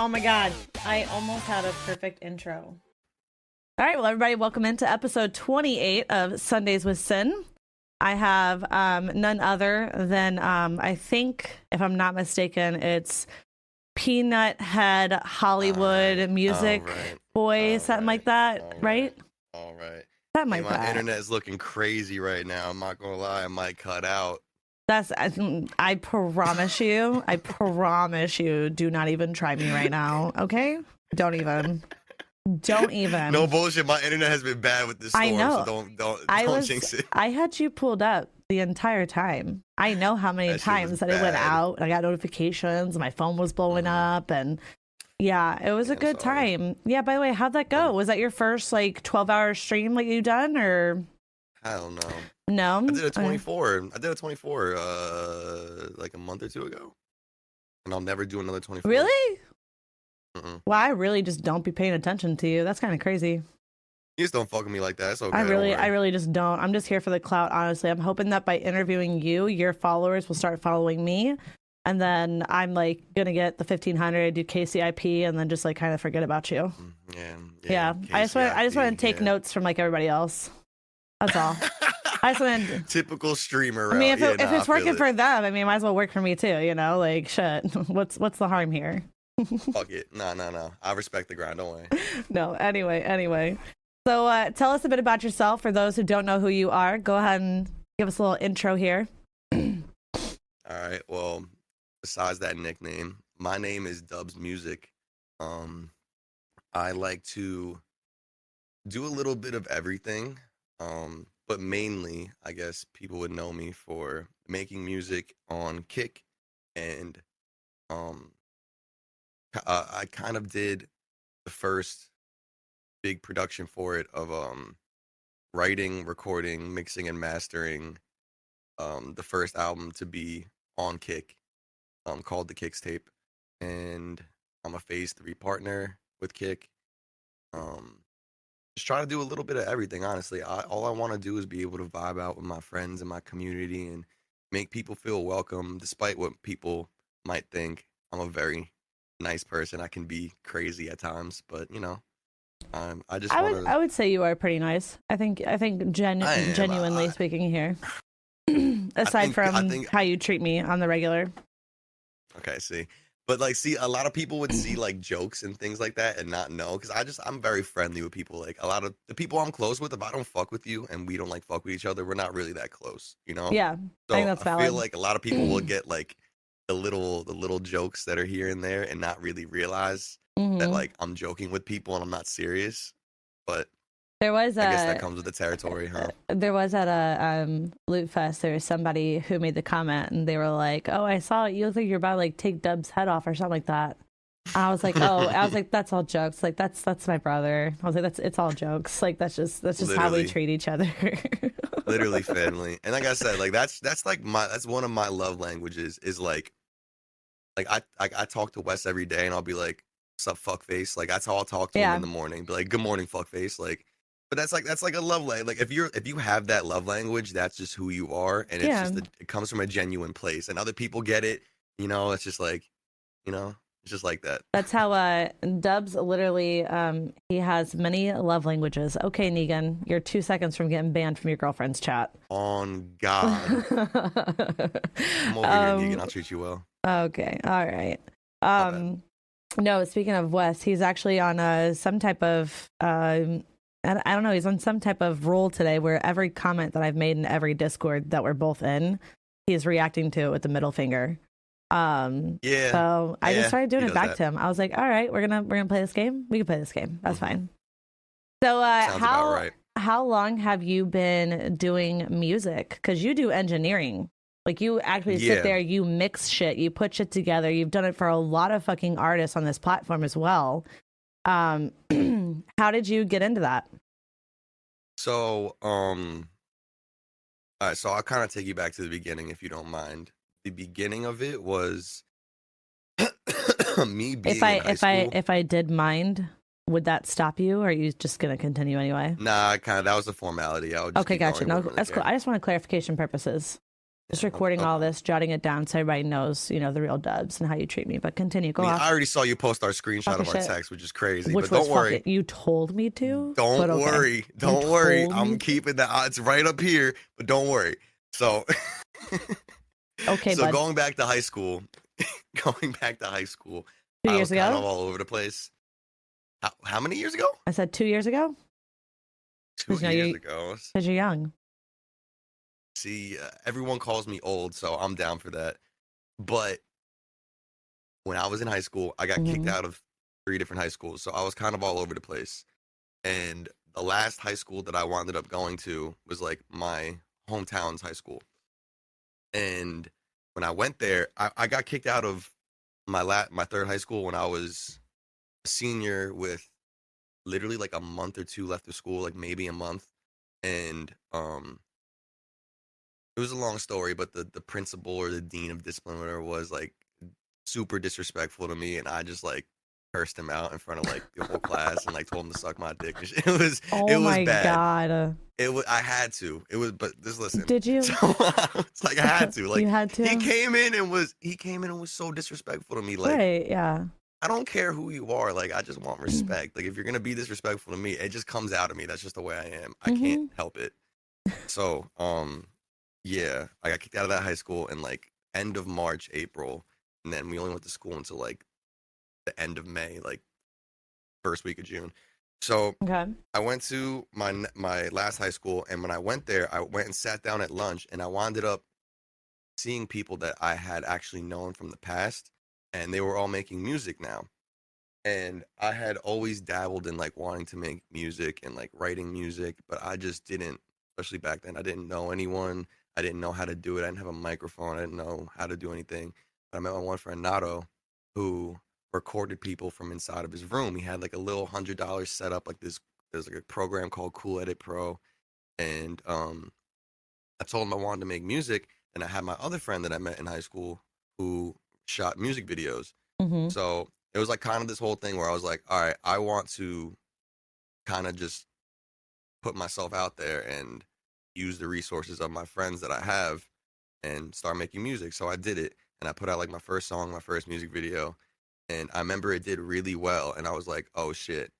Oh my god, I almost had a perfect intro. All right, well, everybody, welcome into episode 28 of Sundays with Sin. I have none other than, I think, if I'm not mistaken, it's Peanut Head Hollywood Music Boy, something like that, right? All right. Something like my that. internet is looking crazy right now. I'm not gonna lie, I might cut out. I promise you, do not even try me right now, okay? Don't even. No bullshit. My internet has been bad with this storm, I know. so don't jinx it. I had you pulled up the entire time. I know how many times that it went out. I got notifications. My phone was blowing up, and yeah, it was a good time. Yeah. By the way, how'd that go? Was that your first like 12-hour stream like you done, or? I don't know. No, I did a 24. I did a 24 like a month or two ago, and I'll never do another 24. Really? Well, I really just don't be paying attention to you. That's kind of crazy. You just don't fuck with me like that. It's okay. I really just don't. I'm just here for the clout, honestly. I'm hoping that by interviewing you, your followers will start following me. And then I'm like gonna get the 1500, do KCIP, and then just like kind of forget about you. Yeah. I just want to take notes from like everybody else. That's all. I just want typical streamer. I mean, if it's working for them, I mean, it might as well work for me too. You know, like shit. What's the harm here? Fuck it. No. I respect the grind. Don't worry. No. Anyway. So tell us a bit about yourself for those who don't know who you are. Go ahead and give us a little intro here. All right. Well, besides that nickname, my name is DubzMusic. I like to do a little bit of everything. But mainly, I guess people would know me for making music on Kick, and I kind of did the first big production for it of writing, recording, mixing, and mastering the first album to be on Kick, called The Kicks Tape, and I'm a phase 3 partner with Kick. Just try to do a little bit of everything, honestly. All I want to do is be able to vibe out with my friends and my community and make people feel welcome, despite what people might think. I'm a very nice person. I can be crazy at times, but you know, I would say you are pretty nice. I think genuinely speaking here. Aside from how you treat me on the regular. Okay, see. But like, see, a lot of people would see like jokes and things like that and not know, because I'm very friendly with people. Like a lot of the people I'm close with, if I don't fuck with you and we don't like fuck with each other, we're not really that close, you know? Yeah, so I think that's valid. I feel like a lot of people will get like the little jokes that are here and there and not really realize that like I'm joking with people and I'm not serious. But I guess that comes with the territory, huh? There was at a Loot Fest, there was somebody who made the comment and they were like, "Oh, I saw it. You look like you're about to like take Dub's head off or something like that." I was like, that's all jokes. Like that's my brother. I was like, it's all jokes. Like that's just literally how we treat each other. Literally family. And like I said, like that's one of my love languages is like I talk to Wes every day and I'll be like, "What's up, fuckface?" Like that's how I'll talk to him in the morning. Be like, "Good morning, fuckface." Like, but that's like a love language. Like if you have that love language, that's just who you are, and it's it comes from a genuine place. And other people get it, you know. It's just like, you know, it's just like that. That's how Dubz literally he has many love languages. Okay, Negan, you're 2 seconds from getting banned from your girlfriend's chat. On God, I'm over here, Negan. I'll treat you well. Okay, all right. No, speaking of Wes, he's actually on some type of I don't know, he's on some type of role today where every comment that I've made in every Discord that we're both in, he's reacting to it with the middle finger. So I just started doing it back to him. I was like, all right, we're gonna play this game. We can play this game. That's fine. So how long have you been doing music? Because you do engineering. Like you actually sit there, you mix shit, you put shit together. You've done it for a lot of fucking artists on this platform as well. How did you get into that? So, all right, so I'll kind of take you back to the beginning if you don't mind. The beginning of it was me being in high school. If I did mind, would that stop you, or are you just gonna continue anyway? Nah, that was a formality. I would just okay, gotcha. No, that's cool. I just wanted clarification purposes. Just recording all this, jotting it down so everybody knows, the real Dubz and how you treat me. But continue, go off. I already saw you post our screenshot of our text, which is crazy. But don't worry. You told me to. Don't worry. Don't worry. I'm keeping that. It's right up here, but don't worry. So, okay. So going back to high school, 2 years ago, kind of all over the place. How many years ago? I said 2 years ago. 2 years ago. Because you're young. See, everyone calls me old, so I'm down for that. But when I was in high school, I got kicked out of 3 different high schools, so I was kind of all over the place. And the last high school that I wound up going to was like my hometown's high school. And when I went there, I got kicked out of my 3rd high school when I was a senior with literally like a month or 2 left of school, like maybe a month. And it was a long story, but the principal or the dean of discipline, whatever it was, like super disrespectful to me, and I just like cursed him out in front of like the whole class and like told him to suck my dick. It was my bad. God. I had to. But just listen. Did you? So, it's like I had to. Like you had to. He came in and was so disrespectful to me. Like, right, yeah. I don't care who you are. Like, I just want respect. Like, if you're gonna be disrespectful to me, it just comes out of me. That's just the way I am. I can't help it. So, yeah, I got kicked out of that high school in like end of March, April, and then we only went to school until like the end of May, like first week of June. So I went to my last high school, and when I went there, I went and sat down at lunch, and I wound up seeing people that I had actually known from the past, and they were all making music now. And I had always dabbled in like wanting to make music and like writing music, but I just didn't, especially back then. I didn't know anyone. I didn't know how to do it. I didn't have a microphone. I didn't know how to do anything. But I met my one friend, Nato, who recorded people from inside of his room. He had like a little $100 set up, like there's like a program called Cool Edit Pro. And I told him I wanted to make music. And I had my other friend that I met in high school who shot music videos. So it was like kind of this whole thing where I was like, all right, I want to kind of just put myself out there and use the resources of my friends that I have and start making music. So I did it, and I put out like my first song, my first music video, and I remember it did really well, and I was like, oh shit,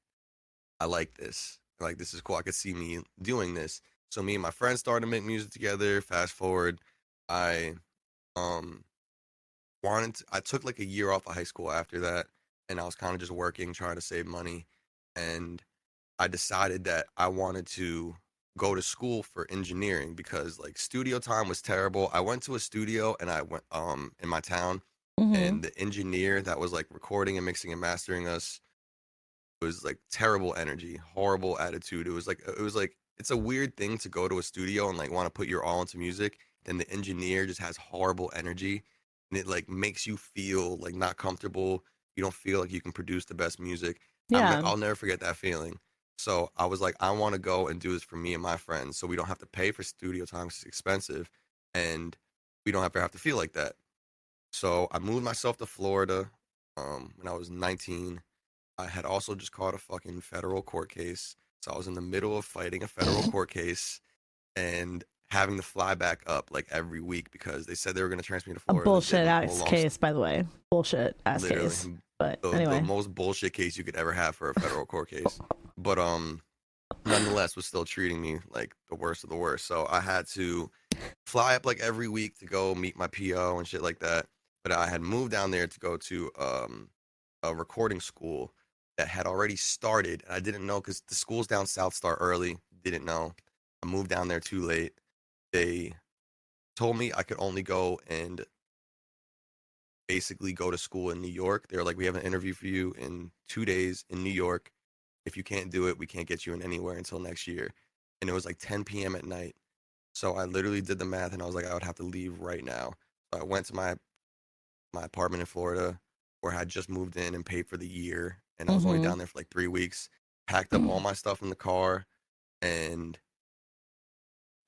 I like this. Like, this is cool. I could see me doing this. So me and my friends started to make music together. Fast forward, I took like a year off of high school after that, and I was kind of just working, trying to save money, and I decided that I wanted to go to school for engineering because like studio time was terrible. I went to a studio, and I went in my town, and the engineer that was like recording and mixing and mastering us was like terrible energy, horrible attitude. It was like it's a weird thing to go to a studio and like want to put your all into music, then the engineer just has horrible energy, and it like makes you feel like not comfortable. You don't feel like you can produce the best music. Yeah. I'll never forget that feeling. So I was like, I want to go and do this for me and my friends, so we don't have to pay for studio time because it's expensive, and we don't have to feel like that. So I moved myself to Florida when I was 19. I had also just caught a fucking federal court case. So I was in the middle of fighting a federal court case and having to fly back up like every week because they said they were going to transfer me to Florida. A bullshit ass case, by the way. Bullshit ass case. But anyway. The most bullshit case you could ever have for a federal court case. But nonetheless was still treating me like the worst of the worst. So I had to fly up like every week to go meet my PO and shit like that. But I had moved down there to go to a recording school that had already started. And I didn't know because the schools down south start early. Didn't know. I moved down there too late. They told me I could only go and basically go to school in New York. They were like, we have an interview for you in 2 days in New York. If you can't do it, we can't get you in anywhere until next year. And it was like 10 p.m. at night. So I literally did the math, and I was like, I would have to leave right now. So I went to my apartment in Florida where I had just moved in and paid for the year. And I was only down there for like 3 weeks, packed up all my stuff in the car, and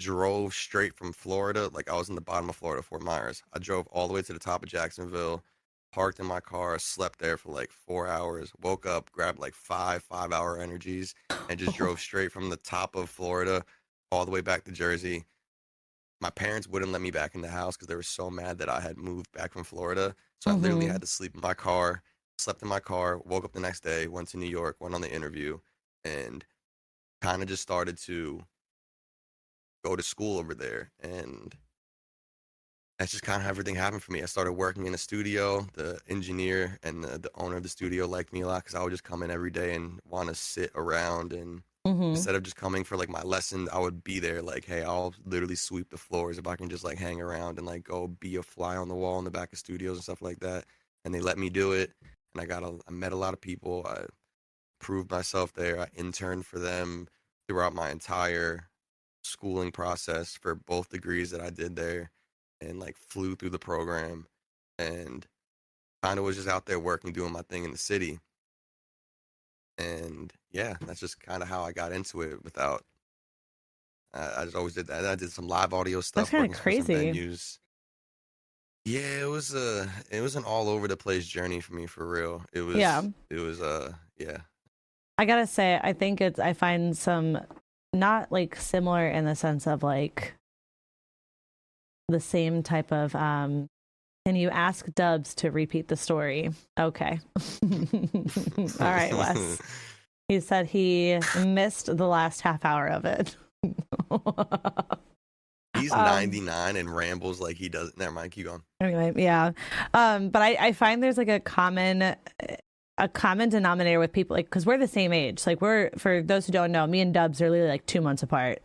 drove straight from Florida. Like, I was in the bottom of Florida, Fort Myers. I drove all the way to the top of Jacksonville, parked in my car, slept there for like 4 hours, woke up, grabbed like 5-hour energies, and just drove straight from the top of Florida all the way back to Jersey. my parents wouldn't let me back in the house because they were so mad that I had moved back from Florida. So I literally Mm-hmm. had to sleep in my car, slept in my car, woke up the next day, went to New York, went on the interview, and kind of just started to go to school over there. And that's just kind of how everything happened for me. I started working in a studio. The engineer and the owner of the studio liked me a lot because I would just come in every day and want to sit around. And Mm-hmm. instead of just coming for like my lesson, I would be there like, hey, I'll literally sweep the floors if I can just like hang around and like go be a fly on the wall in the back of studios and stuff like that. And they let me do it. And I met a lot of people. I proved myself there. I interned for them throughout my entire schooling process for both degrees that I did there, and like flew through the program and kind of was just out there working, doing my thing in the city. And yeah, that's just kind of how I got into it without, I just always did that. And I did some live audio That's stuff, kind working of for some crazy. venues. Yeah, it was an all over the place journey for me for real. Yeah. It was yeah. I gotta say, I think I find some not like similar in the sense of like the same type of, can you ask Dubz to repeat the story? Okay. All right, Wes. He said he missed the last half hour of it. He's 99 and rambles like he does. Never mind, keep going. Anyway, yeah. But I find there's like a common denominator with people, like, because we're the same age. Like, we're, for those who don't know, me and Dubz are literally like 2 months apart.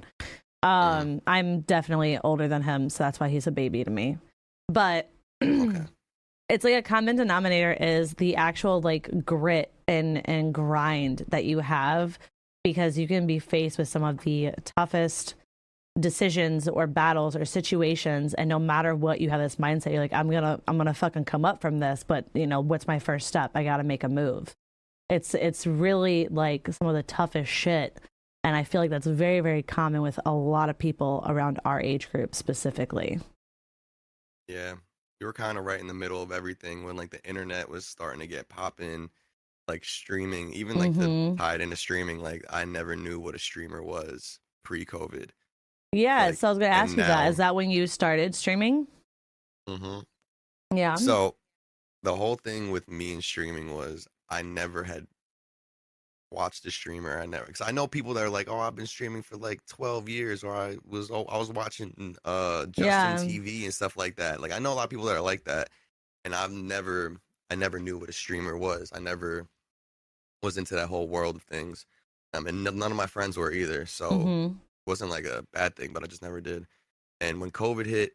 I'm definitely older than him, so that's why he's a baby to me. But Okay. it's like a common denominator is the actual like grit and grind that you have, because you can be faced with some of the toughest decisions or battles or situations, and no matter what, you have this mindset, you're like, I'm gonna fucking come up from this, but you know, what's my first step? I gotta make a move. It's really like some of the toughest shit, and I feel like that's very, very common with a lot of people around our age group specifically. Yeah. You were kind of right in the middle of everything when like the internet was starting to get popping, like streaming, even like the Mm-hmm. tied into streaming. Like I never knew what a streamer was pre-COVID. Yeah, Like, so I was gonna and ask you that. now, Is that when you started streaming? hmm Yeah. so the whole thing with me and streaming was I never had watched a streamer. I never, because I know people that are like, oh, I've been streaming for like 12 years, or I was watching Justin Yeah. TV and stuff like that. Like I know a lot of people that are like that, and I never knew what a streamer was. I never was into that whole world of things. And none of my friends were either. So Mm-hmm. it wasn't like a bad thing, but I just never did. And when COVID hit,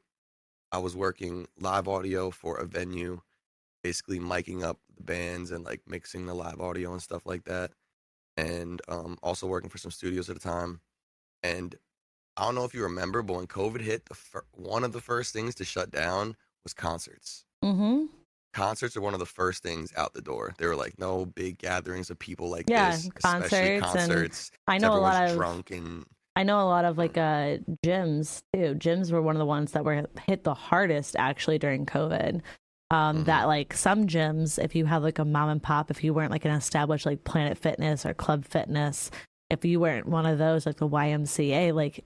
I was working live audio for a venue, basically miking up the bands and like mixing the live audio and stuff like that. And also working for some studios at the time. And I don't know if you remember, but when COVID hit, one of the first things to shut down was concerts. Mm-hmm. Concerts are one of the first things out the door. They were like, no big gatherings of people like Yeah, this, especially concerts. And concerts. I 'Cause know a everyone's lot of drunk and I know a lot of like gyms too. Gyms were one of the ones that were hit the hardest actually during COVID. That mhm. like some gyms, if you have like a mom and pop, if you weren't like an established like Planet Fitness or Club Fitness, if you weren't one of those like the YMCA, like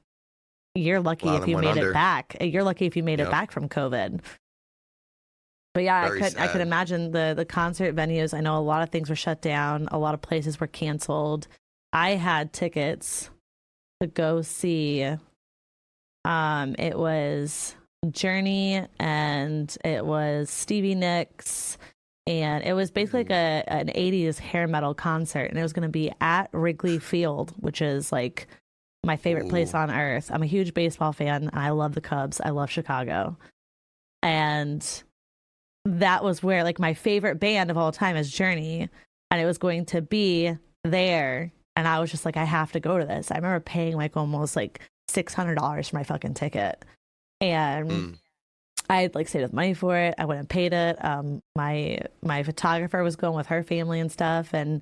you're A lucky lot of if them you went made it under. back. You're lucky if you made it Yep. back from COVID. But yeah, Very I could sad. imagine the concert venues. I know a lot of things were shut down. A lot of places were canceled. I had tickets to go see. It was Journey and it was Stevie Nicks, and it was basically like Ooh. an 80s hair metal concert, and it was going to be at Wrigley Field, which is like my favorite place Ooh. on earth. I'm a huge baseball fan, and I love the Cubs. I love Chicago. And that was where like my favorite band of all time is Journey, and it was going to be there, and I was just like, I have to go to this. I remember paying like almost like $600 for my fucking ticket, and Mm. I had like saved up money for it. I went and paid it. My photographer was going with her family and stuff, and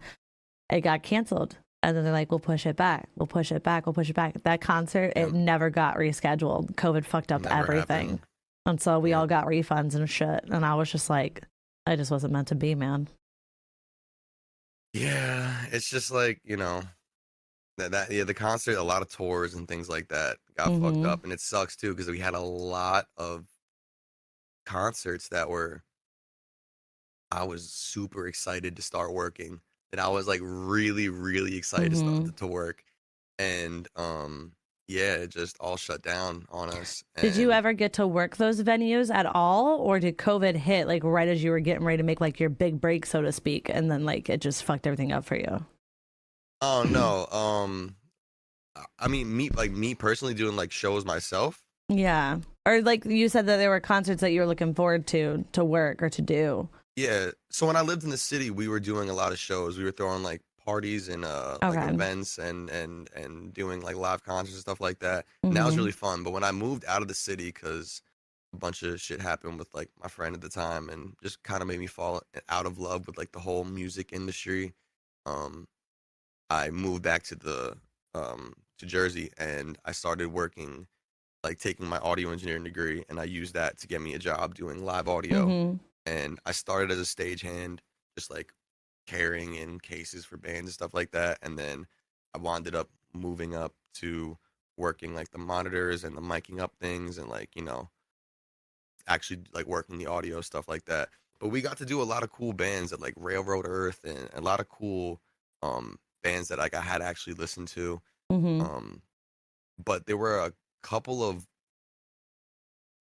it got canceled. And then they're like, we'll push it back. We'll push it back. We'll push it back. That concert, Yep. it never got rescheduled. COVID fucked up Never everything. happened. And so we all Yep. got refunds and shit. And I was just like, I just wasn't meant to be, man. Yeah, it's just like, The concert, a lot of tours and things like that got fucked up, and it sucks too because we had a lot of concerts that were I was super excited to start working, and I was like really, really excited to start to work, and yeah, it just all shut down on us. Did you And ever get to work those venues at all, or did COVID hit like right as you were getting ready to make like your big break, so to speak, and then like it just fucked everything up for you? oh no, I mean me personally doing like shows myself. Yeah. Or like you said that there were concerts that you were looking forward to work or to do. Yeah. So when I lived in the city, we were doing a lot of shows. We were throwing like parties and like Okay. events and doing like live concerts and stuff like that. And that was Mm-hmm. really fun. But when I moved out of the city, because a bunch of shit happened with like my friend at the time, and just kind of made me fall out of love with like the whole music industry. Um, I moved back to Jersey, and I started working, like taking my audio engineering degree, and I used that to get me a job doing live audio. Mm-hmm. And I started as a stagehand, just like carrying in cases for bands and stuff like that. And then I wound up moving up to working like the monitors and the miking up things, and like, actually like working the audio stuff like that. But we got to do a lot of cool bands at like Railroad Earth, and a lot of cool bands that like I had actually listened to. Mm-hmm. But there were a couple of,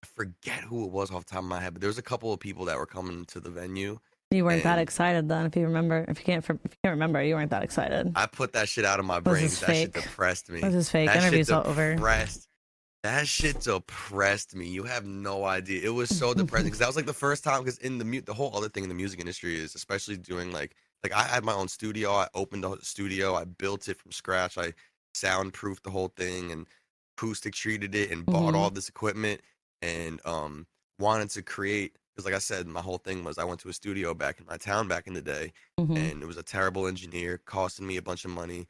I forget who it was off the top of my head, but there was a couple of people that were coming to the venue. You weren't that And excited then, if you remember. If you can't remember, you weren't that excited. I put that shit out of my Was brain this 'cause that shit fake? depressed me. This is fake. That shit Interview's all over. That shit depressed me. You have no idea. It was so depressing because that was like the first time. Because in the whole other thing in the music industry is, especially doing like I had my own studio. I opened the studio. I built it from scratch. I soundproofed the whole thing and acoustic treated it and bought all this equipment, and wanted to create, because like I said, my whole thing was I went to a studio back in my town back in the day, and it was a terrible engineer costing me a bunch of money,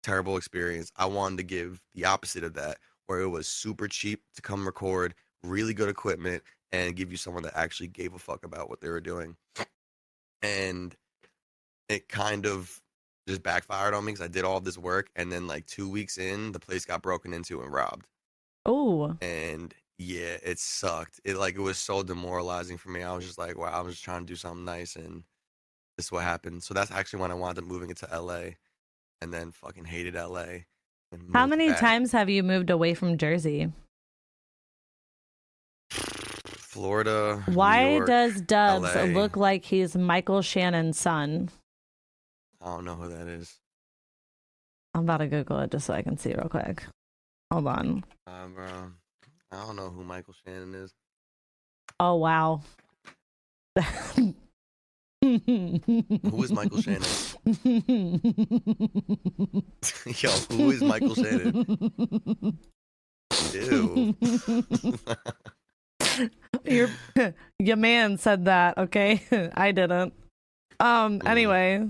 terrible experience. I wanted to give the opposite of that, where it was super cheap to come record, really good equipment, and give you someone that actually gave a fuck about what they were doing. And it kind of just backfired on me because I did all this work, and then like 2 weeks in, the place got broken into and robbed. Oh. And yeah, it sucked. It was so demoralizing for me. I was just like, wow, I was just trying to do something nice, and this is what happened. So that's actually when I wound up moving into LA, and then fucking hated LA and How moved many back. times have you moved away from Jersey? Florida. Why New York, does Dubz LA. look like he's Michael Shannon's son? I don't know who that is. I'm about to Google it just so I can see real quick. Hold on. Bro, I don't know who Michael Shannon is. Oh, wow. Who is Michael Shannon? Yo, who is Michael Shannon? Ew. Your man said that, okay? I didn't. Anyway.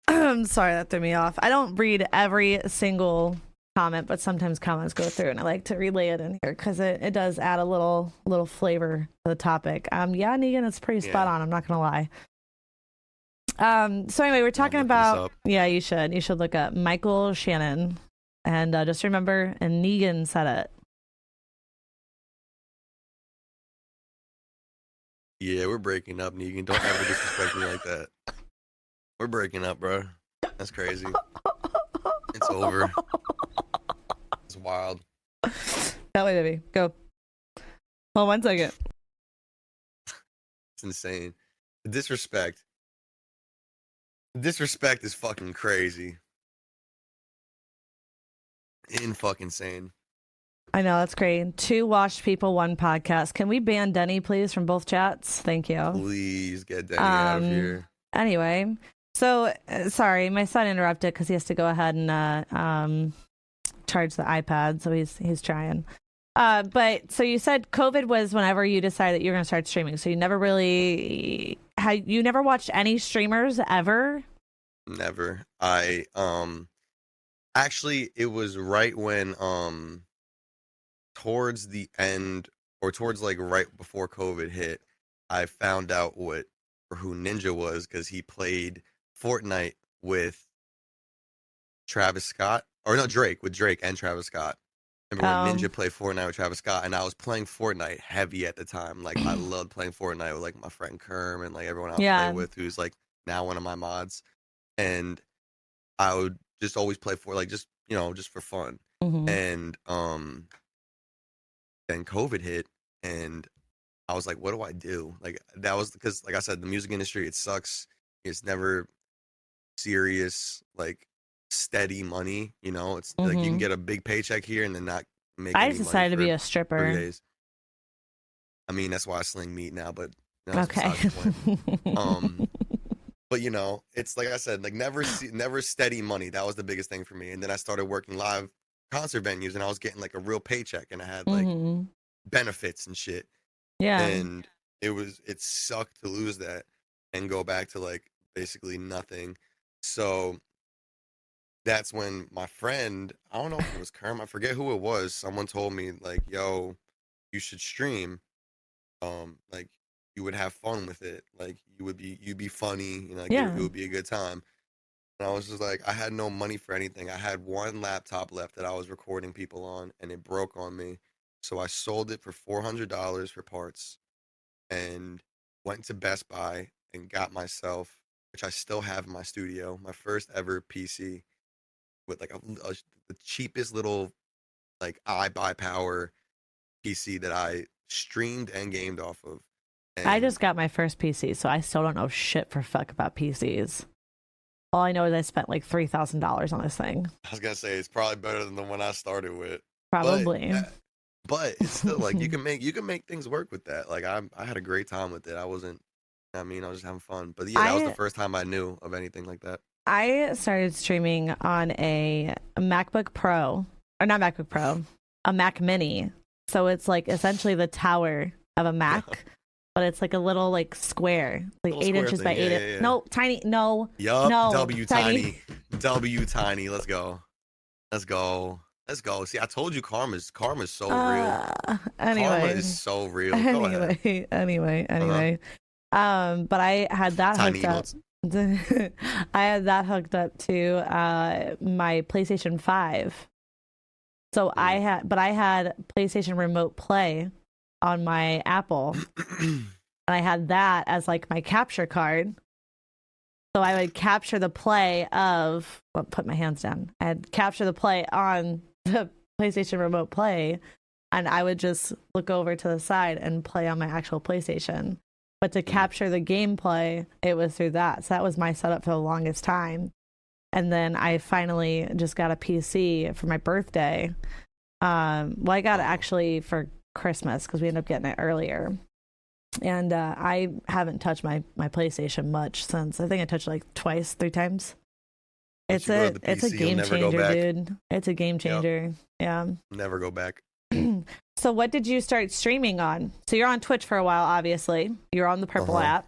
I'm sorry, that threw me off. I don't read every single comment, but sometimes comments go through, and I like to relay it in here because it does add a little flavor to the topic. Yeah, Negan, it's pretty spot on. I'm not gonna lie. So anyway, we're talking about, yeah, you should look up Michael Shannon, and just remember, and Negan said it. Yeah, we're breaking up, Negan. Don't ever disrespect me like that. We're breaking up, bro. That's crazy. It's over. It's wild. That way, baby. Go. Hold on 1 second. It's insane. The disrespect. The disrespect is fucking crazy. Fucking insane. I know, that's great. 2 washed people, 1 podcast. Can we ban Denny, please, from both chats? Thank you. Please get Denny out of here. Anyway, so sorry, my son interrupted because he has to go ahead and charge the iPad, so he's trying. But so you said COVID was whenever you decided that you were going to start streaming. So you never really you never watched any streamers ever? Never. I actually, it was right when towards the end, or towards like right before COVID hit, I found out who Ninja was, because he played Fortnite with Travis Scott, or no, Drake, with Drake and Travis Scott. Remember when Oh, Ninja played Fortnite with Travis Scott, and I was playing Fortnite heavy at the time. Like I loved playing Fortnite with like my friend Kerm and like everyone I play yeah. with, who's like now one of my mods. And I would just always play for like just just for fun. Hmm. And then COVID hit, and I was like, what do I do? Like that was because, like I said, the music industry, it sucks. It's never serious, like steady money. It's like you can Hmm. get a big paycheck here and then not make I any just money decided to be for a 3 stripper. days. I mean, that's why I sling meat now, but that's Okay. besides the point. Um, but it's like I said, like never steady money. That was the biggest thing for me. And then I started working live concert venues, and I was getting like a real paycheck, and I had like Hmm. benefits and shit. Yeah. And it sucked to lose that and go back to like basically nothing. So that's when my friend, I don't know if it was Kerm, I forget who it was. Someone told me like, "Yo, you should stream. Like you would have fun with it. Like you'd be funny. Like it Yeah. would be a good time." And I was just like, I had no money for anything. I had one laptop left that I was recording people on, and it broke on me. So I sold it for $400 for parts, and went to Best Buy and got myself, which I still have in my studio, my first ever PC with like the cheapest little like iBuy Power PC that I streamed and gamed off of. I And just got my first PC, so I still don't know shit for fuck about PCs. All I know is I spent like $3,000 on this thing. I was gonna say it's probably better than the one I started with, but Probably. but it's still like you can make things work with that. Like I had a great time with it. I wasn't. I mean, I was just having fun. But yeah, that was the I first time I knew of anything like that. I started streaming on a MacBook Pro, or not MacBook Pro, a Mac Mini. So it's like essentially the tower of a Yeah, Mac, but it's like a little like square, like little eight square inches by thing. Yeah, eight. yeah, yeah. No, tiny. No, Yup, no, W tiny. tiny, W tiny. Let's go. Let's go. Let's go. See, I told you karma's so real. Karma Anyway, is so real. Go ahead. Uh-huh. anyway. But I had that Tiny hooked up. emotes. I had that hooked up to my PlayStation 5. So Mm. I had PlayStation Remote Play on my Apple, and I had that as like my capture card. So I would capture the play of, well, put my hands down. I'd capture the play on the PlayStation Remote Play, and I would just look over to the side and play on my actual PlayStation. But to Mm. capture the gameplay, it was through that. So that was my setup for the longest time. And then I finally just got a PC for my birthday. Well, I got it Oh, actually for Christmas because we ended up getting it earlier. And I haven't touched my PlayStation much since. I think I touched it like twice, 3 times. once you go to the It's a PC, you'll game never go changer, back. dude. It's a game Yep, changer. Yeah. never go back. So what did you start streaming on? So you're on Twitch for a while, obviously. You're on the Purple Uh-huh. app.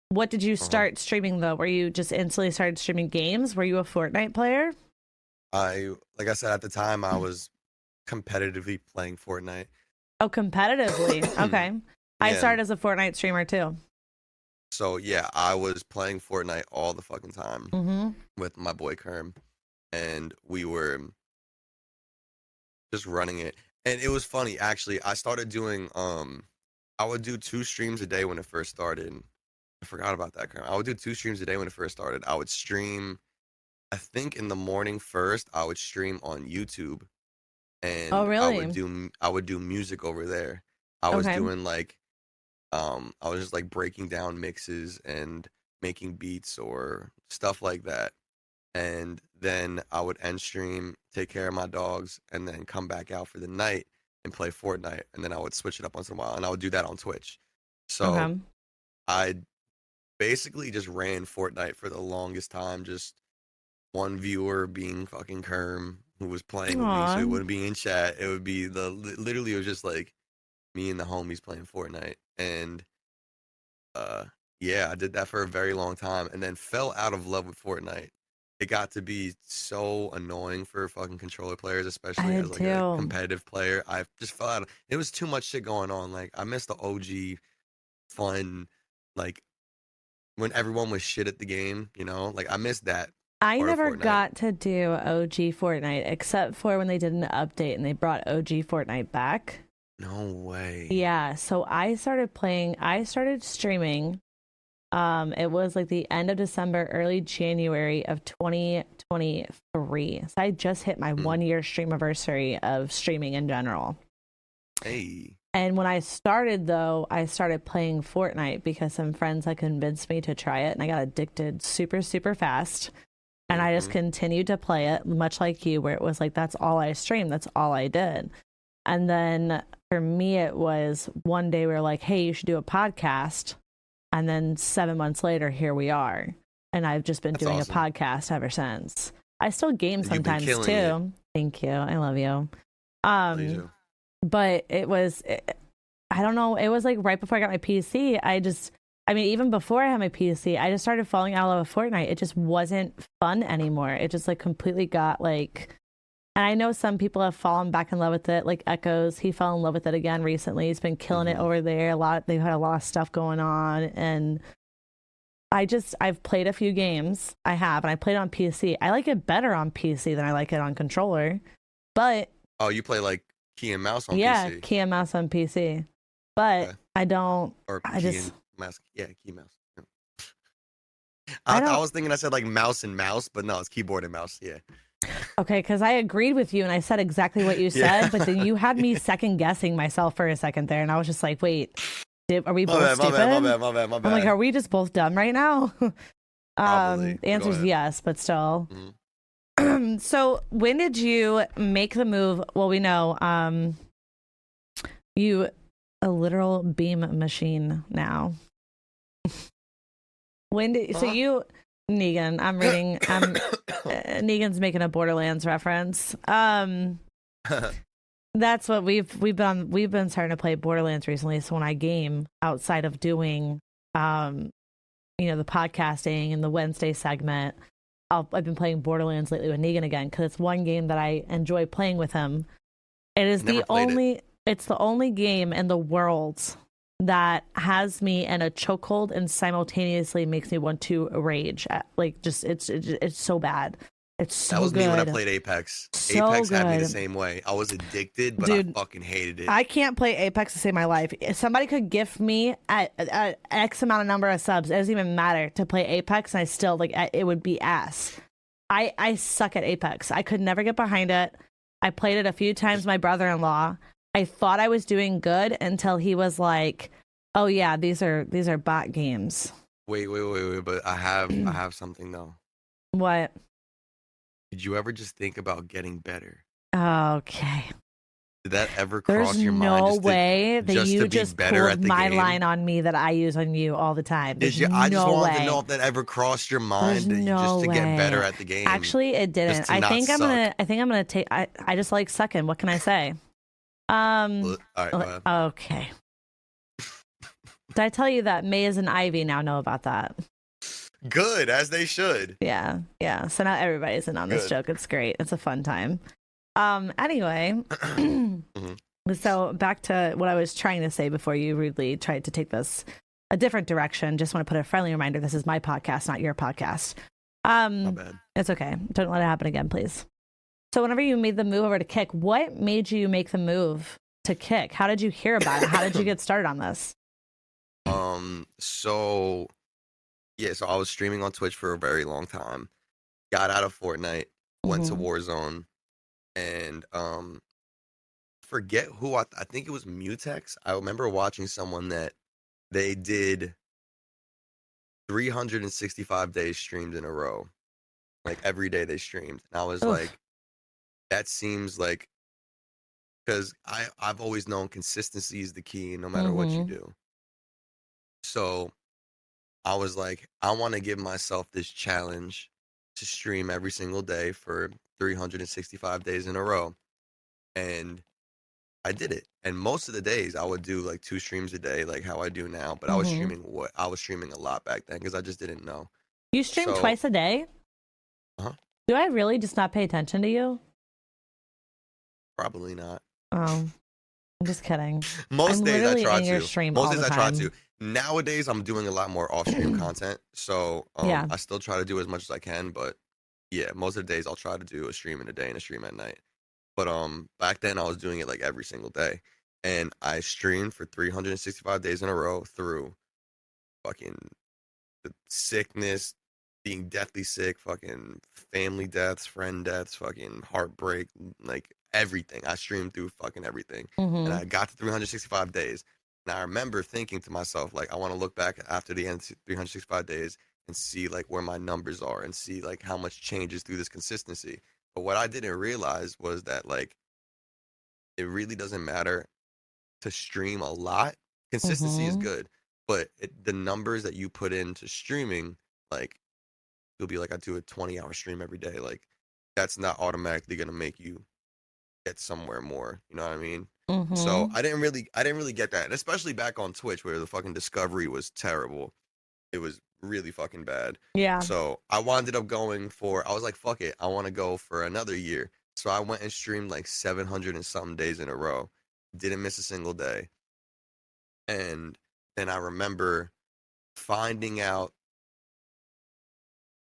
What did you Uh-huh. start streaming though? Were you just instantly started streaming games? Were you a Fortnite player? Like I said at the time, I was competitively playing Fortnite. Oh, competitively. Okay. I Yeah. started as a Fortnite streamer too. So yeah, I was playing Fortnite all the fucking time Mm-hmm. with my boy Kerm, and we were just running it. And it was funny actually. I started doing I would do 2 streams a day when it first started. I forgot about that, Kerm. I would do 2 streams a day when it first started. I would stream, I think in the morning first, I would stream on YouTube, Oh, and really? I would do music over there. I was Okay. doing like I was just like breaking down mixes and making beats or stuff like that. And then I would end stream, take care of my dogs, and then come back out for the night and play Fortnite. And then I would switch it up once in a while, and I would do that on Twitch. So Okay. I basically just ran Fortnite for the longest time, just one viewer being fucking Kerm who was playing with me, so Aw. he wouldn't be in chat. It would be literally it was just like me and the homies playing Fortnite. And uh yeah, I did that for a very long time and then fell out of love with Fortnite. It got to be so annoying for fucking controller players, I especially as did like a too. competitive player. I just fell out. It was too much shit going on. Like I missed the OG fun, like when everyone was shit at the game. Like I missed that. I part of never Fortnite? got to do OG Fortnite except for when they did an update and they brought OG Fortnite back. No way. Yeah, so I started streaming. It was like the end of December, early January of 2023. So I just hit my 1 year stream anniversary of streaming in general. Hey. And when I started, though, I started playing Fortnite because some friends had convinced me to try it, and I got addicted super, super fast. And I just continued to play it, much like you, where it was like, that's all I streamed, that's all I did. And then for me, it was one day we were like, hey, you should do a podcast. And then 7 months later, here we are. And I've just been doing awesome. A podcast ever since. I still game sometimes too. It. Thank you. I love you. But I don't know. It was like right before I got my PC. I mean, even before I had my PC, I just started falling out of love with Fortnite. It just wasn't fun anymore. It just like completely got like, and I know some people have fallen back in love with it, like Echoes. He fell in love with it again recently. He's been killing it over there. They've had a lot of stuff going on. And I've played a few games. And I played it on PC. I like it better on PC than I like it on controller. But. Oh, you play like key and mouse on PC? Yeah, key and mouse on PC. But okay. I don't. Or key and mouse. Yeah, key and mouse. Yeah. I was thinking I said like mouse and mouse, but no, it's keyboard and mouse. Yeah. Okay, because I agreed with you and I said exactly what you said, but then you had me second guessing myself for a second there, and I was just like, wait, are we both stupid? My bad. I'm like, are we just both dumb right now? The answer is yes, but still. So when did you make the move? Well, we know you a literal beam machine now. So you, Negan, I'm reading, Negan's making a Borderlands reference. That's what we've been starting to play Borderlands recently. So when I game outside of doing, the podcasting and the Wednesday segment, I've been playing Borderlands lately with Negan again because it's one game that I enjoy playing with him. It's the only game in the world that has me in a chokehold and simultaneously makes me want to rage. It's so bad. It's so good. That was me when I played Apex. Apex had me the same way. I was addicted, but I fucking hated it. I can't play Apex to save my life. If somebody could gift me a X amount of number of subs, it doesn't even matter to play Apex, and I still it would be ass. I suck at Apex. I could never get behind it. I played it a few times with my brother-in-law. I thought I was doing good until he was like, "Oh yeah, these are bot games." Wait, but I have something though. What? Did you ever just think about getting better? Okay. Did that ever cross your mind? There's no way that you just pulled my line on me that I use on you all the time. I just wanted to know if that ever crossed your mind to get better at the game. Actually, it didn't. I think I'm gonna take. I just like sucking. What can I say? All right, okay. Did I tell you that Maze and Ivy now know about that? Good, as they should. Yeah. So now everybody's in on this joke. It's great. It's a fun time. Anyway, so back to what I was trying to say before you rudely tried to take this a different direction. Just want to put a friendly reminder. This is my podcast, not your podcast. My bad. It's okay. Don't let it happen again, please. So whenever you made the move over to Kick, what made you make the move to Kick? How did you hear about it? How did you get started on this? So I was streaming on Twitch for a very long time. Got out of Fortnite, went to Warzone, and forget who I think it was Mutex. I remember watching someone that they did 365 days streamed in a row. Like every day they streamed. And I was like, that seems like, because I've always known consistency is the key no matter what you do. So I was like, I want to give myself this challenge to stream every single day for 365 days in a row. And I did it. And most of the days I would do like 2 streams a day, like how I do now. But I was streaming a lot back then because I just didn't know. You stream twice a day? Uh-huh. Do I really just not pay attention to you? Probably not. Oh, I'm just kidding. Most days I try to. Most days I try to. Nowadays I'm doing a lot more off-stream content, so I still try to do as much as I can. But Yeah, most of the days I'll try to do a stream in a day and a stream at night. But back then I was doing it like every single day. And I streamed for 365 days in a row through fucking the sickness, being deathly sick, fucking family deaths, friend deaths, fucking heartbreak, like everything. I streamed through fucking everything. And Mm-hmm. I got to 365 days. And I remember thinking to myself, like, I want to look back after the end of 365 days and see like where my numbers are and see like how much changes through this consistency. But what I didn't realize was that like it really doesn't matter to stream a lot. Consistency is Mm-hmm. good, but the numbers that you put into streaming, like you'll be like, I do a 20-hour stream every day. Like that's not automatically gonna make you get somewhere more. You know what I mean? So Mm-hmm. I didn't really get that, and especially back on Twitch where the fucking discovery was terrible. It was really fucking bad. Yeah. So I wound up going for. I was like, fuck it, I want to go for another year. So I went and streamed like 700 and something days in a row. Didn't miss a single day. And then I remember finding out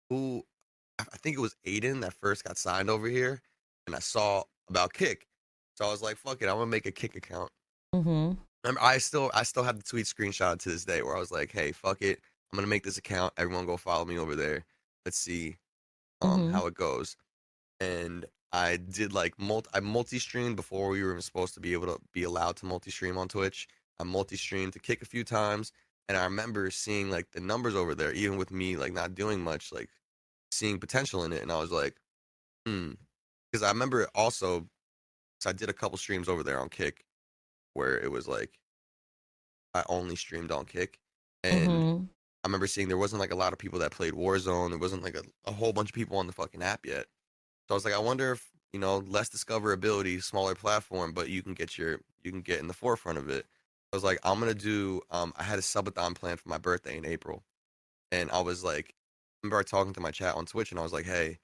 who I think it was Aiden that first got signed over here, and I saw about Kick. So I was like, fuck it, I'm gonna make a Kick account. Mm-hmm. Remember, I still have the tweet screenshot to this day where I was like, hey, fuck it, I'm gonna make this account. Everyone go follow me over there. Let's see Mm-hmm. how it goes. And I did like I multi-streamed before we were even supposed to be able to be allowed to multi-stream on Twitch. I multi-streamed to Kick a few times, and I remember seeing like the numbers over there, even with me like not doing much, like seeing potential in it, and I was like, because I remember also, so I did a couple streams over there on Kick where it was like I only streamed on Kick, and Mm-hmm. I remember seeing there wasn't like a lot of people that played Warzone. There wasn't like a whole bunch of people on the fucking app yet. So I was like, I wonder if, less discoverability, smaller platform, but you can get in the forefront of it. I was like, I'm gonna do. I had a subathon planned for my birthday in April, and I was like, I remember talking to my chat on Twitch, and I was like, hey,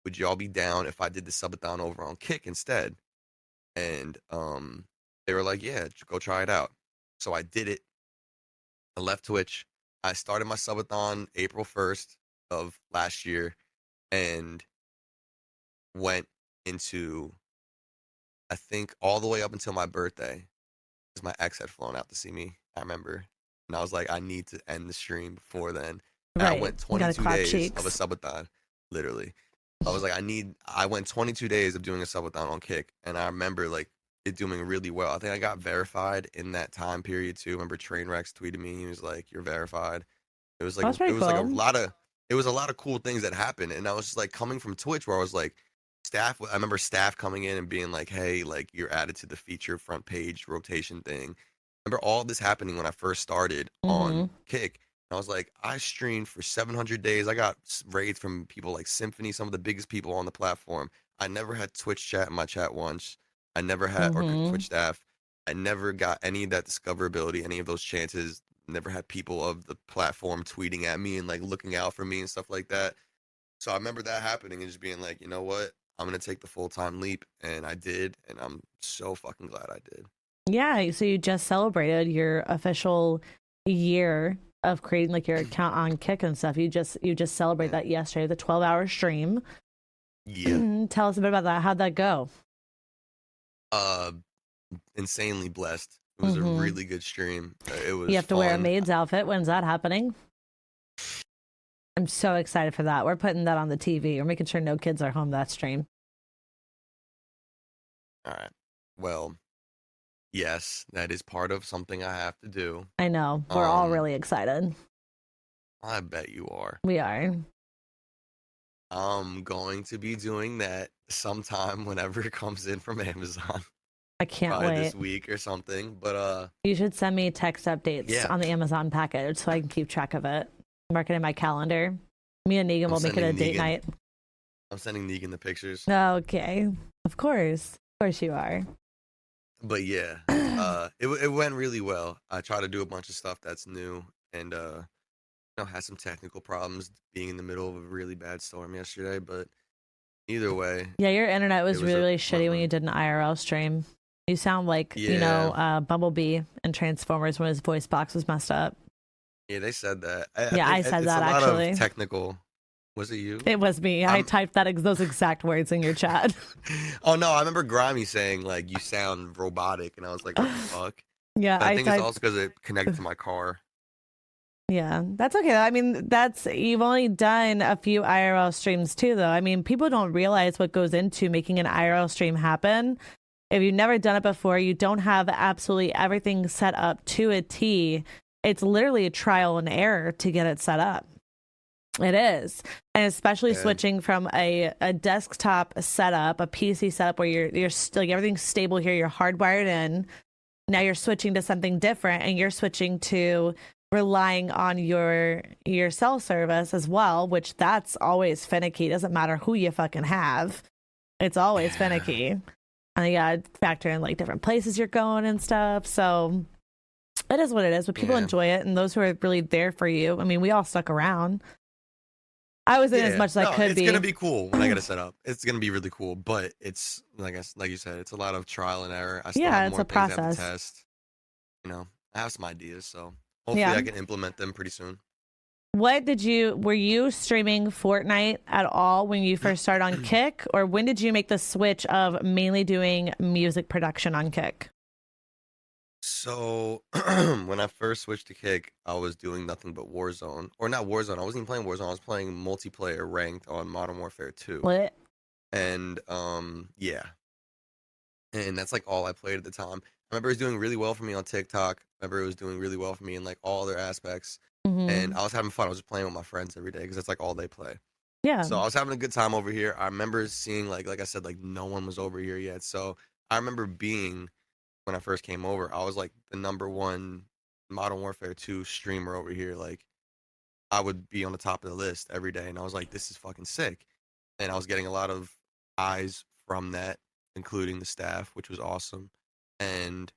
would y'all be down if I did the subathon over on Kick instead? And they were like, yeah, go try it out. So I did it. I left Twitch. I started my subathon April 1st of last year, and went into, I think, all the way up until my birthday, because my ex had flown out to see me. I remember, and I was like, I need to end the stream before then. And I Right. went You gotta 22 clap days of a cheeks. subathon, literally. I was like, I went 22 days of doing a subathon on Kick, and I remember like it doing really well. I think I got verified in that time period too. I remember Trainwrecks tweeted me. He was like, "You're verified." That's It pretty was like a cool. lot of it was a lot of cool things that happened, and I was just like coming from Twitch where I was like, staff. I remember staff coming in and being like, "Hey, like you're added to the feature front page rotation thing." I remember all this happening when I first started on Mm-hmm. Kick. I was like, I streamed for 700 days. I got raids from people like Symphony, some of the biggest people on the platform. I never had Twitch chat in my chat once. I never had, or Mm-hmm. Twitch staff. I never got any of that discoverability, any of those chances. Never had people of the platform tweeting at me and like looking out for me and stuff like that. So I remember that happening and just being like, you know what? I'm gonna take the full time leap, and I did, and I'm so fucking glad I did. Yeah, so you just celebrated your official year of creating like your account on Kick and stuff. You just celebrated Mm. that yesterday, the 12-hour stream. Yeah. Tell us a bit about that. How'd that go? Uh, Insanely blessed. It was a Mm-hmm. really good stream. It You was have to wear a fun. maid's outfit. When's that happening? I'm so excited for that. We're putting that on the TV. We're making sure no kids are home that stream. All right. Well, yes, that is part of something I have to do. I know. We're all really excited. I bet you are. We are. I'm going to be doing that sometime whenever it comes in from Amazon, I can't probably wait. this week or something. But You should send me text updates yeah, on the Amazon package so I can keep track of it. Mark it in my calendar. Me and Negan I'm will make it a sending date Negan. night. I'm sending Negan the pictures. Okay. Of course. Of course you are. But yeah, it went really well. I tried to do a bunch of stuff that's new, and had some technical problems being in the middle of a really bad storm yesterday. But either way, Yeah, your internet it was was really, a really lot of shitty when you fun. did an IRL stream. You sound like, Yeah, Bumblebee and Transformers when his voice box was messed up. yeah, they said that. I Yeah, I think said it's a that lot of actually. technical. Was it you? It was me. I typed those exact words in your chat. Oh no, I remember Grimy saying like you sound robotic, and I was like, what the fuck? Yeah, But I think it's also because it connected to my car. Yeah, that's okay. I mean, you've only done a few IRL streams too, though. I mean, people don't realize what goes into making an IRL stream happen. If you've never done it before, you don't have absolutely everything set up to a T. It's literally a trial and error to get it set up. It is. And especially switching from a desktop setup, a PC setup where you're like everything's stable here, you're hardwired in. Now you're switching to something different, and you're switching to relying on your cell service as well, which that's always finicky. Doesn't matter who you fucking have. It's always finicky. And you gotta factor in like different places you're going and stuff. So it is what it is, but people enjoy it, and those who are really there for you. I mean, we all stuck around. I was in as much as I could be. It's gonna be cool when I get it set up. It's gonna be really cool, but it's like you said, it's a lot of trial and error. I still have more it's a things process. I have to test. You know, I have some ideas, so hopefully I can implement them pretty soon. Were you streaming Fortnite at all when you first started on Kick, or when did you make the switch of mainly doing music production on Kick? So when I first switched to Kick, I was doing nothing but Warzone. Or not Warzone, I wasn't even playing Warzone, I was playing multiplayer ranked on Modern Warfare 2. What? And yeah. And that's like all I played at the time. I remember it was doing really well for me on TikTok. I remember it was doing really well for me in like all other aspects. And I was having fun. I was just playing with my friends every day because that's like all they play. Yeah. So I was having a good time over here. I remember seeing like I said, like no one was over here yet. So I remember when I first came over, I was like the #1 Modern Warfare 2 streamer over here. Like I would be on the top of the list every day, and I was like, this is fucking sick. And I was getting a lot of eyes from that, including the staff, which was awesome. And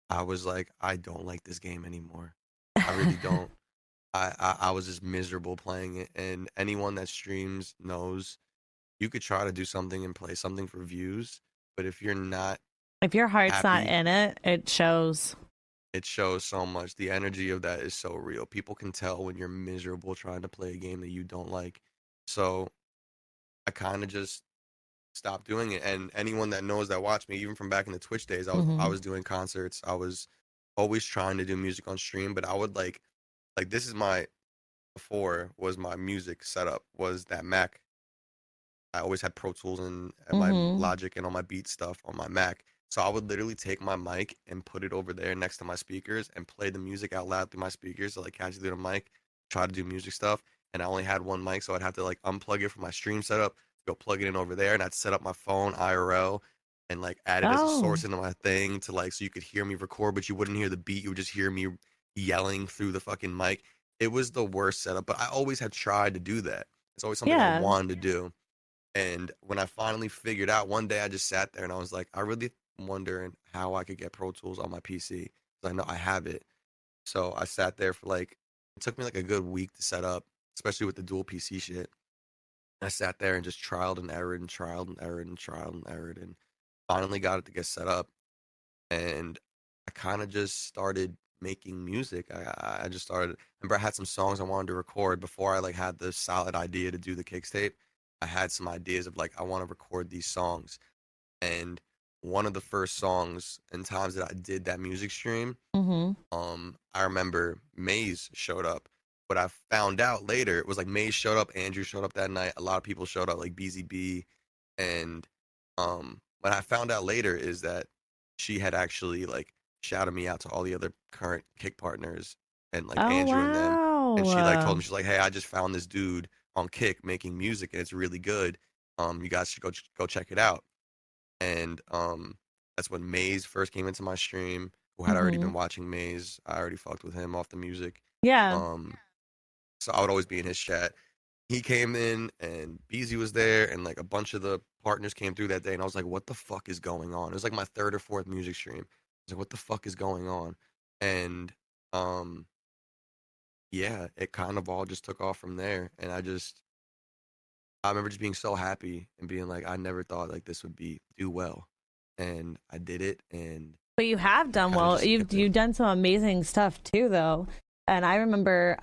I was like, I don't like this game anymore. I really don't. I was just miserable playing it. And anyone that streams knows you could try to do something and play something for views, but if your heart's not in it, it shows. It shows so much. The energy of that is so real. People can tell when you're miserable trying to play a game that you don't like. So I kind of just stopped doing it. And anyone that knows that watched me, even from back in the Twitch days, I was doing concerts. I was always trying to do music on stream, but I would like this is before was my music setup was that Mac. I always had Pro Tools and my Logic and all my beat stuff on my Mac. So I would literally take my mic and put it over there next to my speakers and play the music out loud through my speakers to like catch it through the mic, try to do music stuff. And I only had one mic, so I'd have to like unplug it from my stream setup, go plug it in over there, and I'd set up my phone IRL and like add it as a source into my thing to like so you could hear me record, but you wouldn't hear the beat, you would just hear me yelling through the fucking mic. It was the worst setup, but I always had tried to do that. It's always something I wanted to do. And when I finally figured out, one day I just sat there and I was like, I really wondering how I could get Pro Tools on my PC because I know I have it. So I sat there for like, it took me like a good week to set up, especially with the dual PC shit. I sat there and just trialed and errored and trialed and errored and trialed and errored and finally got it to get set up. And I kind of just started making music. I just started, remember I had some songs I wanted to record before I like had the solid idea to do the Kixtape. I had some ideas of like, I want to record these songs. And one of the first songs and times that I did that music stream, I remember Maze showed up. But I found out later, it was like Maze showed up, Andrew showed up that night, a lot of people showed up, like BZB. And what I found out later is that she had actually like shouted me out to all the other current Kick partners and like Andrew and them. And she like told me, she's like, hey, I just found this dude on Kick making music and it's really good. You guys should go check it out. And that's when Maze first came into my stream, who had already been watching Maze. I already fucked with him off the music. Yeah. So I would always be in his chat. He came in and BZ was there and like a bunch of the partners came through that day and I was like, what the fuck is going on? It was like my third or fourth music stream. I was like, what the fuck is going on? And yeah, it kind of all just took off from there. And I remember just being so happy and being like, I never thought like this would do well. And I did it. And but you have done well. You've done some amazing stuff too, though. And I remember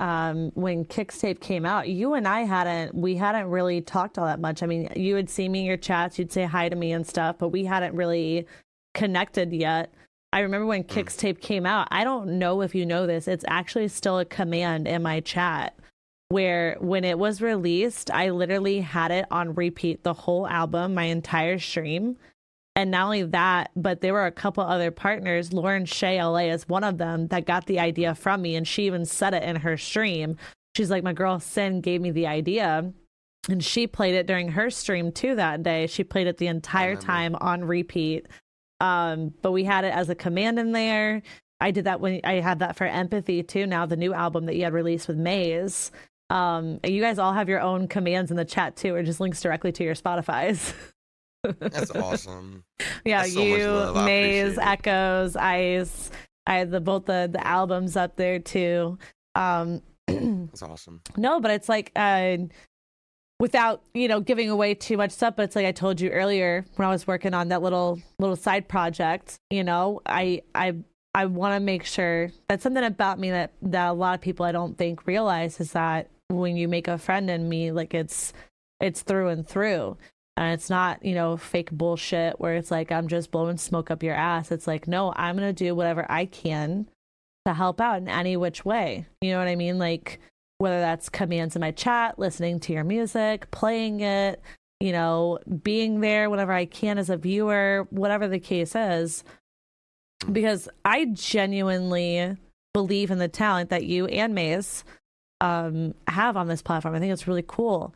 when Kixtape came out, you and I hadn't really talked all that much. I mean, you would see me in your chats, you'd say hi to me and stuff, but we hadn't really connected yet. I remember when Kixtape came out, I don't know if you know this, it's actually still a command in my chat where when it was released, I literally had it on repeat the whole album, my entire stream. And not only that, but there were a couple other partners. Lauren Shea LA is one of them that got the idea from me. And she even said it in her stream. She's like, my girl Sin gave me the idea. And she played it during her stream too that day. She played it the entire time on repeat. But we had it as a command in there. I did that when I had that for Empathy too. Now the new album that you had released with Maze. You guys all have your own commands in the chat too, or just links directly to your Spotify's. That's awesome. Yeah, That's so you, Maze, Echoes, Ice. I had both the albums up there too. That's awesome. No, but it's like without giving away too much stuff, but it's like I told you earlier when I was working on that little side project. I want to make sure that's something about me that a lot of people I don't think realize is that when you make a friend in me, like it's through and through. And it's not, fake bullshit where it's like, I'm just blowing smoke up your ass. It's like, no, I'm going to do whatever I can to help out in any which way. You know what I mean? Like, whether that's commands in my chat, listening to your music, playing it, being there whenever I can as a viewer, whatever the case is. Because I genuinely believe in the talent that you and Maze have on this platform. I think it's really cool.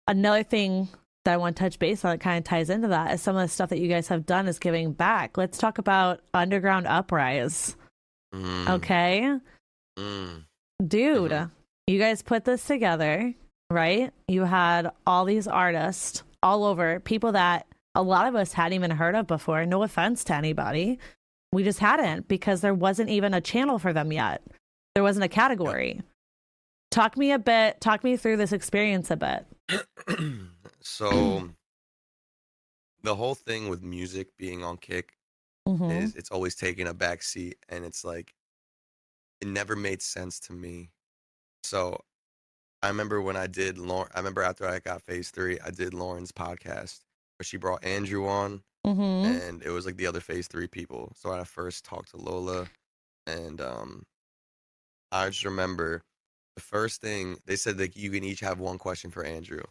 Another thing that I want to touch base on that kind of ties into that is some of the stuff that you guys have done is giving back. Let's talk about Underground Uprise. Okay? Dude, you guys put this together, right? You had all these artists all over, people that a lot of us hadn't even heard of before. No offense to anybody. We just hadn't because there wasn't even a channel for them yet. There wasn't a category. Talk me through this experience a bit. So the whole thing with music being on Kick is it's always taking a back seat, and it's like it never made sense to me. So I remember when I remember after I got Phase 3, I did Lauren's podcast where she brought Andrew on, and it was like the other Phase 3 people. So I first talked to Lola, and I just remember the first thing they said that you can each have one question for Andrew.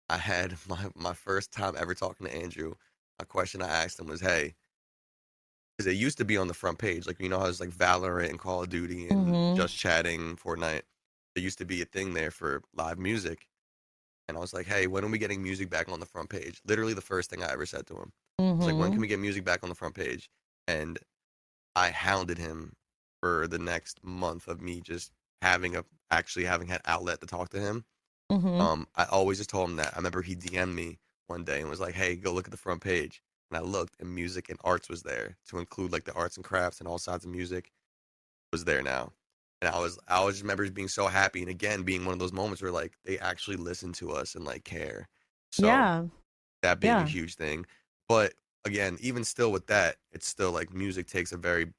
I had my first time ever talking to Andrew. A question I asked him was, hey, because it used to be on the front page, like how it's like Valorant and Call of Duty and Just Chatting, Fortnite. There used to be a thing there for live music, and I was like, hey, when are we getting music back on the front page? Literally the first thing I ever said to him. I was like, when can we get music back on the front page? And I hounded him for the next month of me just having had outlet to talk to him. I always just told him that. I remember he DM'd me one day and was like, hey, go look at the front page. And I looked, and music and arts was there to include like the arts and crafts and all sides of music was there now. And I was just remember being so happy, and again being one of those moments where like they actually listen to us and like care. So that being a huge thing. But again, even still with that, it's still like music takes a very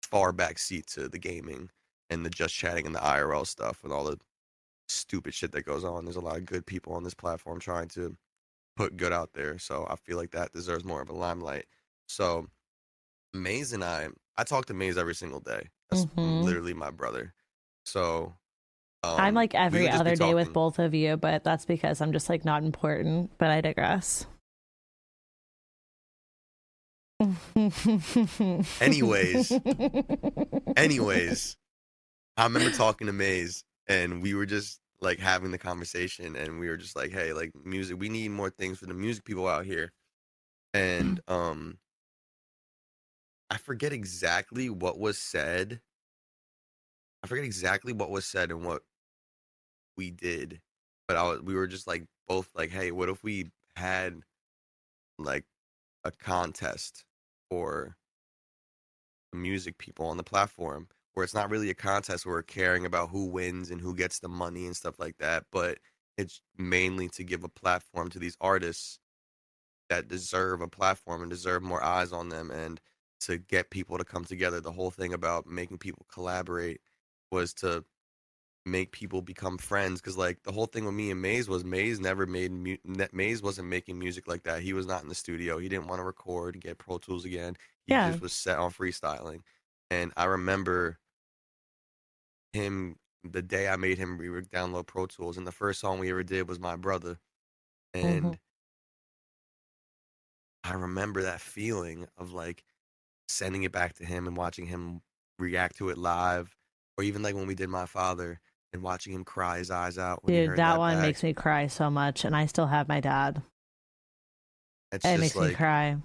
far back seat to the gaming and the Just Chatting and the IRL stuff with all the stupid shit that goes on. There's a lot of good people on this platform trying to put good out there, so I feel like that deserves more of a limelight. So Maze and I talk to Maze every single day. That's literally my brother. So I'm like every other day with both of you, but that's because I'm just like not important, but I digress. anyways I remember talking to Maze, and we were just like having the conversation, and we were just like, hey, like music, we need more things for the music people out here. And I forget exactly what was said. And what we did, but we were just like both like, hey, what if we had like a contest for the music people on the platform, where it's not really a contest where we're caring about who wins and who gets the money and stuff like that, but it's mainly to give a platform to these artists that deserve a platform and deserve more eyes on them, and to get people to come together. The whole thing about making people collaborate was to make people become friends, because like the whole thing with me and Maze was Maze never made Maze wasn't making music like that. He was not in the studio. He didn't want to record and get Pro Tools again. He Yeah. just was set on freestyling. And I remember him the day I made him download Pro Tools, and the first song we ever did was My Brother. And I remember that feeling of like sending it back to him and watching him react to it live, or even like when we did My Father and watching him cry his eyes out when he Dude, heard that that one back. makes me cry so much, and I still have my dad. It's It just makes like, me cry.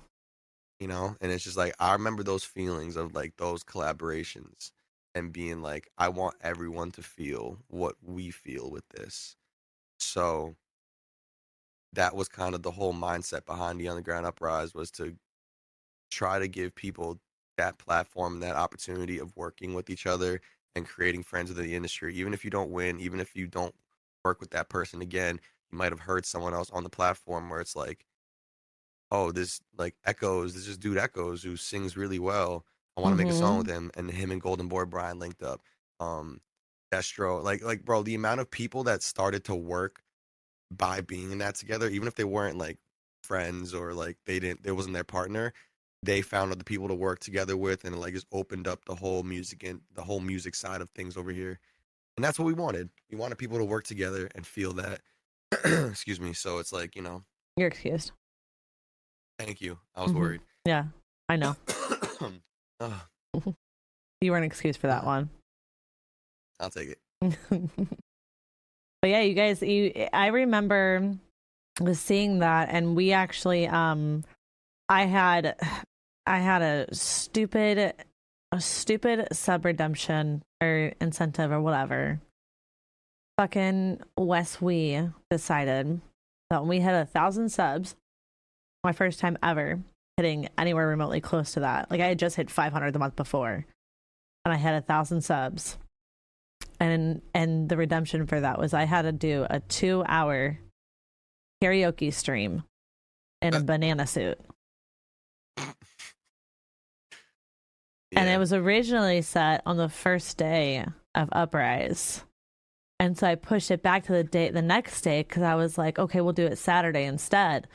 you know, and it's just like I remember those feelings of like those collaborations and being like, I want everyone to feel what we feel with this. So that was kind of the whole mindset behind the Underground Uprise, was to try to give people that platform, that opportunity of working with each other and creating friends within the industry. Even if you don't win, even if you don't work with that person again, you might have heard someone else on the platform where it's like, oh, this like Echoes, this is dude Echoes who sings really well. I want to make a song with him, and him and Golden Boy Brian linked up. Destro, like bro, the amount of people that started to work by being in that together, even if they weren't like friends or like there wasn't their partner, they found other people to work together with, and it like just opened up the whole music and the whole music side of things over here. And that's what we wanted. We wanted people to work together and feel that. Excuse me. So it's like, you know. You're excused. Thank you. I was worried. Yeah, I know. You weren't excused for that one. I'll take it. But yeah, you guys, I remember was seeing that, and we actually, I had a stupid sub redemption or incentive or whatever. Fucking Wes We decided that when we hit 1,000 subs, my first time ever hitting anywhere remotely close to that. Like I had just hit 500 the month before, and I had 1,000 subs. And the redemption for that was I had to do a 2-hour karaoke stream in a banana suit. And it was originally set on the first day of Uprise. And so I pushed it back to the next day, because I was like, okay, we'll do it Saturday instead.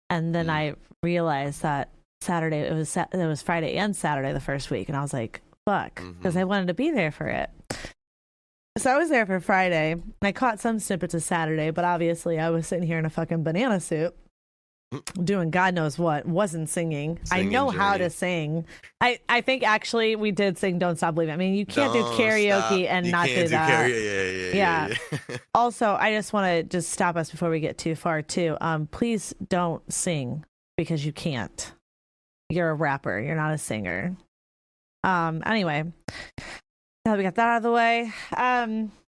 And then I realized that Saturday, it was Friday and Saturday the first week. And I was like, fuck, because I wanted to be there for it. So I was there for Friday, and I caught some snippets of Saturday, but obviously I was sitting here in a fucking banana suit doing God knows what, wasn't singing. I know how to sing. I think actually we did sing Don't Stop Believing. I mean, you can't do karaoke and not do that. Yeah. Also, I just want to just stop us before we get too far too. Please don't sing, because you can't. You're a rapper. You're not a singer. Anyway, now we got that out of the way.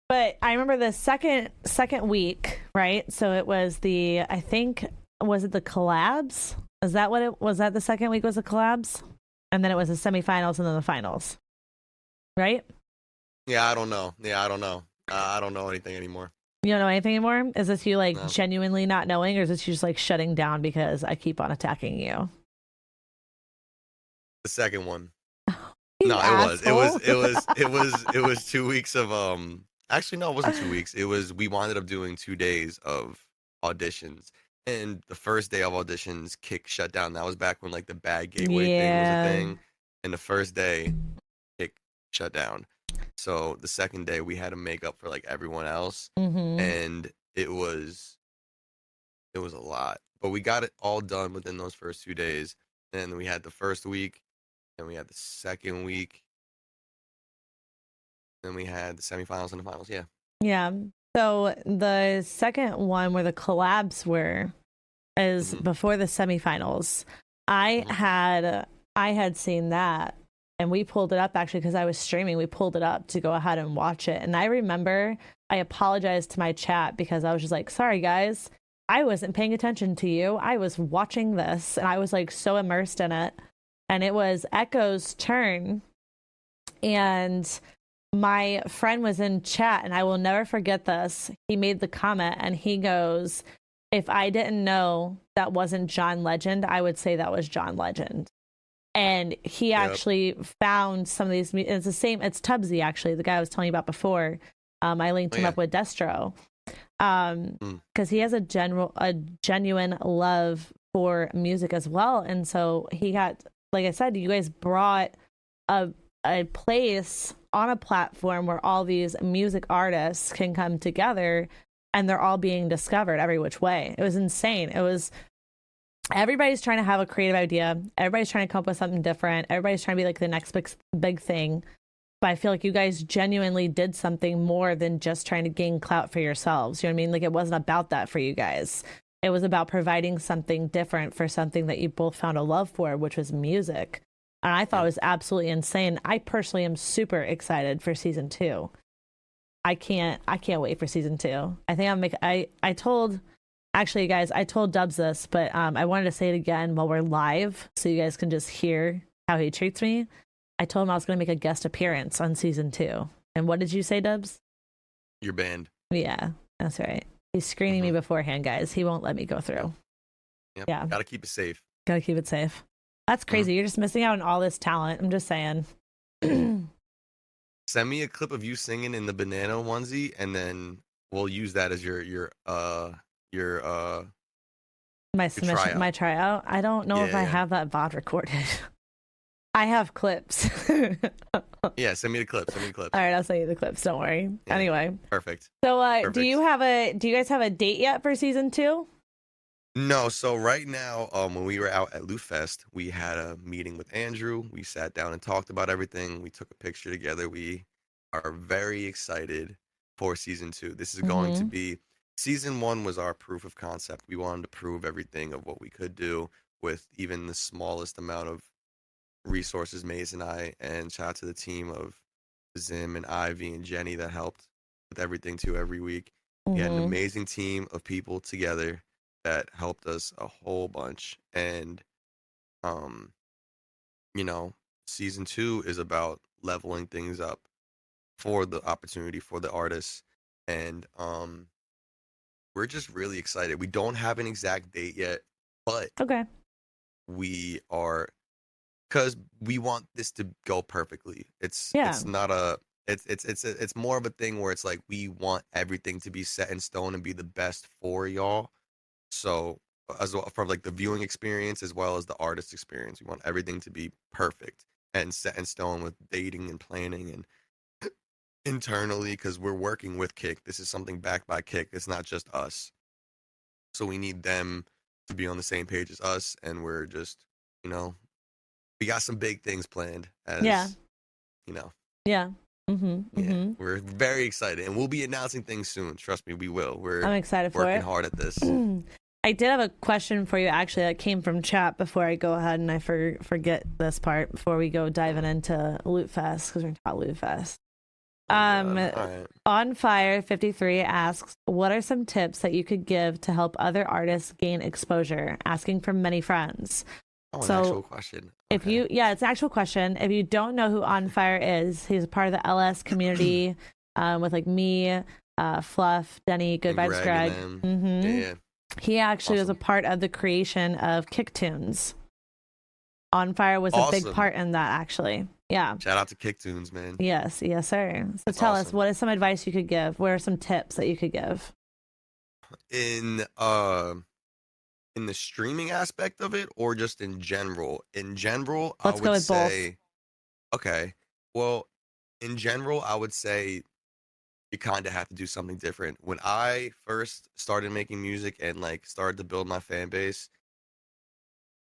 But I remember the second week, right? So it was I think, was it the collabs? Is that what it was? That the second week was the collabs? And then it was the semifinals and then the finals, right? Yeah, I don't know. I don't know anything anymore. You don't know anything anymore? Is this you like genuinely not knowing, or is this you just like shutting down because I keep on attacking you? The second one. You no, asshole. it was 2 weeks of actually no, it wasn't 2 weeks. It was, we wound up doing 2 days of auditions. And the first day of auditions, Kick shut down. That was back when like the bad gateway thing was a thing. And the first day, Kick shut down. So the second day we had to make up for like everyone else. And it was a lot. But we got it all done within those first 2 days. And we had the first week, and we had the second week, then we had the semifinals and the finals. Yeah. Yeah. So the second one where the collabs were is before the semifinals. I had seen that, and we pulled it up actually because I was streaming. We pulled it up to go ahead and watch it. And I remember I apologized to my chat because I was just like, sorry guys, I wasn't paying attention to you. I was watching this, and I was like so immersed in it. And it was Echo's turn, and my friend was in chat, and I will never forget this. He made the comment, and he goes, if I didn't know that wasn't John Legend, I would say that was John Legend. And he actually found some of these. It's the same. It's Tubzy, actually, the guy I was telling you about before. I linked him up with Destro, because he has a genuine love for music as well. And so he got, like I said, you guys brought a place on a platform where all these music artists can come together, and they're all being discovered every which way. It was insane. It was, everybody's trying to have a creative idea. Everybody's trying to come up with something different. Everybody's trying to be like the next big thing. But I feel like you guys genuinely did something more than just trying to gain clout for yourselves. You know what I mean? Like, it wasn't about that for you guys. It was about providing something different for something that you both found a love for, which was music. And I thought it was absolutely insane. I personally am super excited for season 2. I can't wait for season 2. I think I told, actually, you guys, I told Dubz this, but I wanted to say it again while we're live so you guys can just hear how he treats me. I told him I was going to make a guest appearance on season 2. And what did you say, Dubz? You're banned. Yeah, that's right. He's screening me beforehand, guys. He won't let me go through. Yep. Yeah. Gotta keep it safe. Gotta keep it safe. That's crazy. You're just missing out on all this talent. I'm just saying. Send me a clip of you singing in the banana onesie, and then we'll use that as your my submission, my tryout. I don't know if I have that VOD recorded. I have clips. Yeah, send me the clips. All right, I'll send you the clips. Don't worry. Yeah. Anyway, perfect. So, do you guys have a date yet for season 2? No. So right now, when we were out at Loot Fest, we had a meeting with Andrew. We sat down and talked about everything. We took a picture together. We are very excited for season 2. This is going to be, season 1 was our proof of concept. We wanted to prove everything of what we could do with even the smallest amount of resources, Maze and I, and shout out to the team of Zim and Ivy and Jenny that helped with everything too every week. We had an amazing team of people together that helped us a whole bunch. And season 2 is about leveling things up for the opportunity for the artists. And we're just really excited. We don't have an exact date yet, but we are, because we want this to go perfectly. It's not a, it's more of a thing where it's like we want everything to be set in stone and be the best for y'all. So as well, from like the viewing experience as well as the artist experience, we want everything to be perfect and set in stone with dating and planning and internally, because we're working with Kick. This is something backed by Kick. It's not just us. So we need them to be on the same page as us, and we're just, we got some big things planned. We're very excited, and we'll be announcing things soon. Trust me, we will. I'm excited for it. Working hard at this. I did have a question for you, actually, that came from chat before I go ahead and I forget this part before we go diving into Loot Fest, because we're talking about Loot Fest. Right. On Fire 53 asks, what are some tips that you could give to help other artists gain exposure? Asking from many friends. Oh, an actual question. If it's an actual question. If you don't know who On Fire is, he's a part of the LS community with like me, Fluff, Denny, Good Vibes Greg. Yeah. He actually was a part of the creation of Kicktunes. On Fire was a big part in that, actually. Yeah. Shout out to Kicktunes, man. Yes, sir. So tell us, what is some advice you could give? What are some tips that you could give? In the streaming aspect of it, or just in general? In general, let's go with both. Okay. Well, in general, I would say you kind of have to do something different. When I first started making music and like started to build my fan base,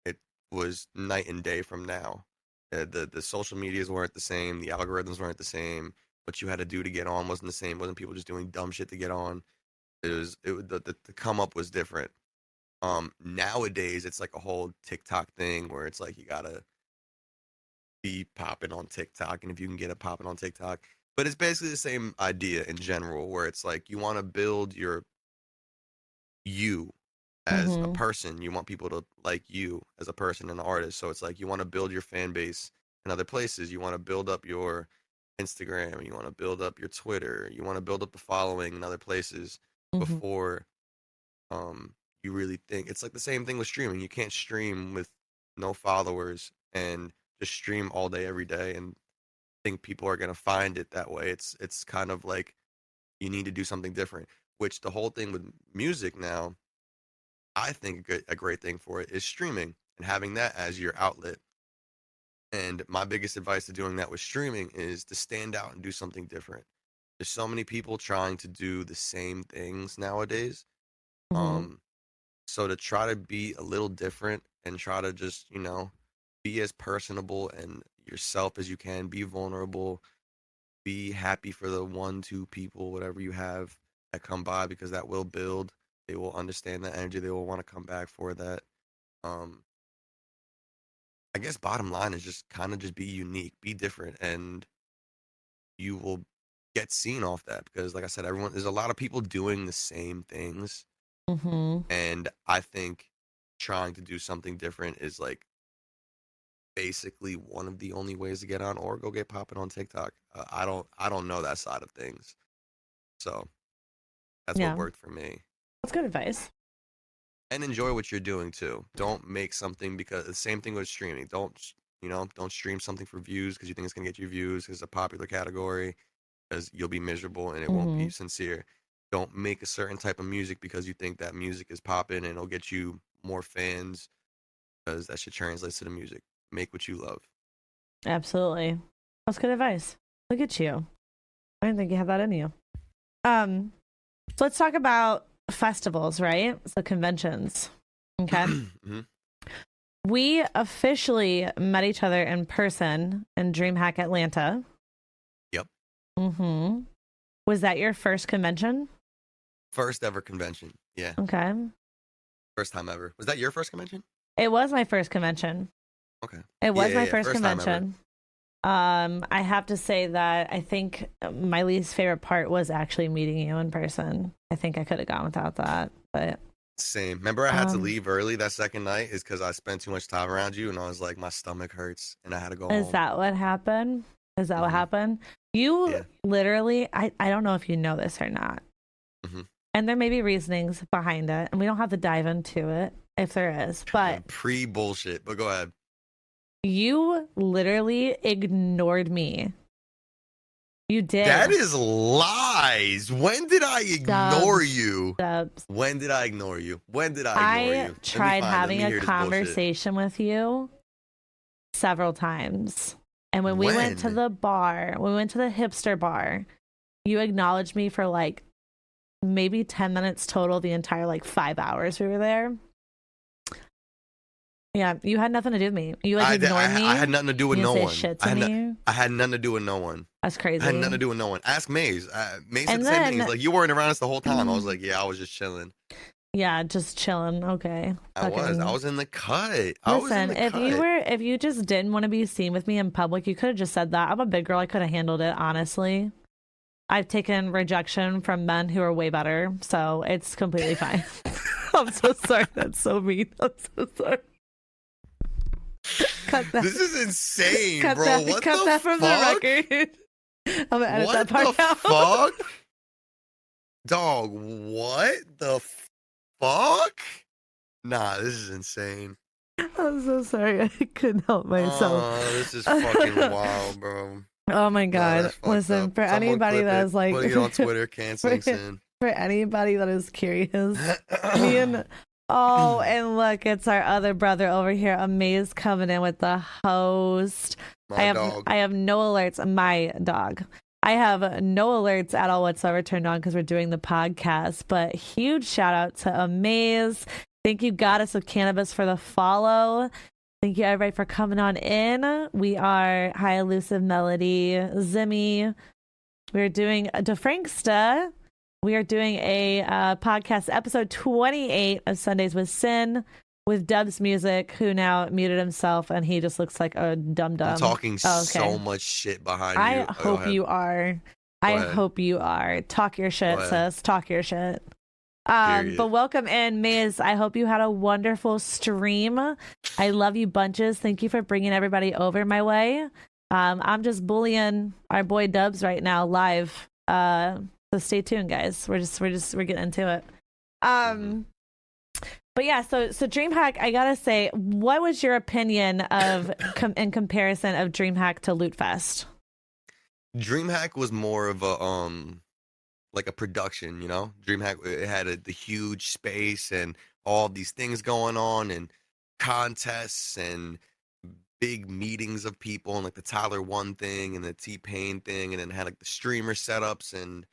it was night and day from now. The social medias weren't the same. The algorithms weren't the same. What you had to do to get on wasn't the same. Wasn't people just doing dumb shit to get on. The come up was different. Nowadays it's like a whole TikTok thing where it's like you gotta be popping on TikTok, and if you can get it popping on TikTok. But it's basically the same idea in general, where it's like you want to build you as a person. You want people to like you as a person and an artist. So it's like you want to build your fan base in other places. You want to build up your Instagram. You want to build up your Twitter. You want to build up the following in other places before you really think. It's like the same thing with streaming. You can't stream with no followers and just stream all day, every day, and think people are gonna find it that way. It's kind of like you need to do something different. Which the whole thing with music now, I think a great thing for it is streaming and having that as your outlet. And my biggest advice to doing that with streaming is to stand out and do something different. There's so many people trying to do the same things nowadays. Um, so to try to be a little different and try to just, be as personable and yourself as you can, be vulnerable, be happy for the 1, 2 people, whatever you have that come by, because that will build. They will understand that energy. They will want to come back for that. Um, I guess bottom line is just kind of just be unique, be different, and you will get seen off that, because like I said, there's a lot of people doing the same things. And I think trying to do something different is like basically one of the only ways to get on, or go get popping on TikTok. I don't know that side of things. So that's what worked for me. That's good advice. And enjoy what you're doing too. Don't make something because the same thing with streaming. Don't stream something for views because you think it's gonna get you views because it's a popular category, because you'll be miserable and it won't be sincere. Don't make a certain type of music because you think that music is popping and it'll get you more fans, because that shit translates to the music. Make what you love. Absolutely. That's good advice. Look at you. I didn't think you had that in you. So let's talk about festivals, right? So conventions. Okay. We officially met each other in person in DreamHack Atlanta. Yep. Was that your first convention? First ever convention. Yeah. Okay. First time ever. Was that your first convention? It was my first convention. Okay. It was my first convention. I have to say that I think my least favorite part was actually meeting you in person. I think I could have gone without that, but same. Remember, I had to leave early that second night is because I spent too much time around you, and I was like, my stomach hurts, and I had to go home. Is that what happened? Is that what happened? You literally, I don't know if you know this or not, and there may be reasonings behind it, and we don't have to dive into it if there is, but pre-bullshit, but go ahead. You literally ignored me. You did. That is lies. When did I ignore you? Dubz. When did I ignore you? When did I ignore you? I tried having a conversation with you several times. And when we went to the bar, we went to the hipster bar, you acknowledged me for like maybe 10 minutes total, the entire like 5 hours we were there. Yeah, you had nothing to do with me. You like ignored me. I had nothing to do with no one. I had nothing to do with no one. That's crazy. I had nothing to do with no one. Ask Maze. Maze said the same thing. He's like, you weren't around us the whole time. I was like, yeah, I was just chilling. Yeah, just chilling. Okay. I was in the cut. Listen, if you just didn't want to be seen with me in public, you could have just said that. I'm a big girl. I could have handled it, honestly. I've taken rejection from men who are way better, so it's completely fine. I'm so sorry. That's so mean. I'm so sorry. Cut that. This is insane, bro. What cut the that fuck? from the record. I'm gonna edit that part out. What the fuck? Dog, what the fuck? Nah, this is insane. I'm so sorry. I couldn't help myself. Oh, this is fucking wild, bro. Oh my god. Listen, for anybody that is like putting it on Twitter, canceling sin. For anybody that is curious, me and and look, it's our other brother over here, Amaze, coming in with the host. I have no alerts. My dog. I have no alerts at all whatsoever turned on because we're doing the podcast. But huge shout out to Amaze. Thank you, Goddess of Cannabis, for the follow. Thank you, everybody, for coming on in. We are High Elusive Melody, Zimmy. We're doing DeFranksta. We are doing a podcast, episode 28 of Sundays with Sin, with DubzMusic, who now muted himself, and he just looks like a dum-dum. I'm talking so much shit behind you. I hope you are. I hope you are. Talk your shit, sis. Talk your shit. But welcome in, Miz. I hope you had a wonderful stream. I love you bunches. Thank you for bringing everybody over my way. I'm just bullying our boy Dubz right now live. So stay tuned, guys. We're getting into it. But yeah, so DreamHack, I gotta say, what was your opinion of in comparison of DreamHack to Lootfest? DreamHack was more of a like a production, you know. DreamHack, it had the huge space and all these things going on and contests and big meetings of people and like the Tyler One thing and the T-Pain thing, and then had like the streamer setups, and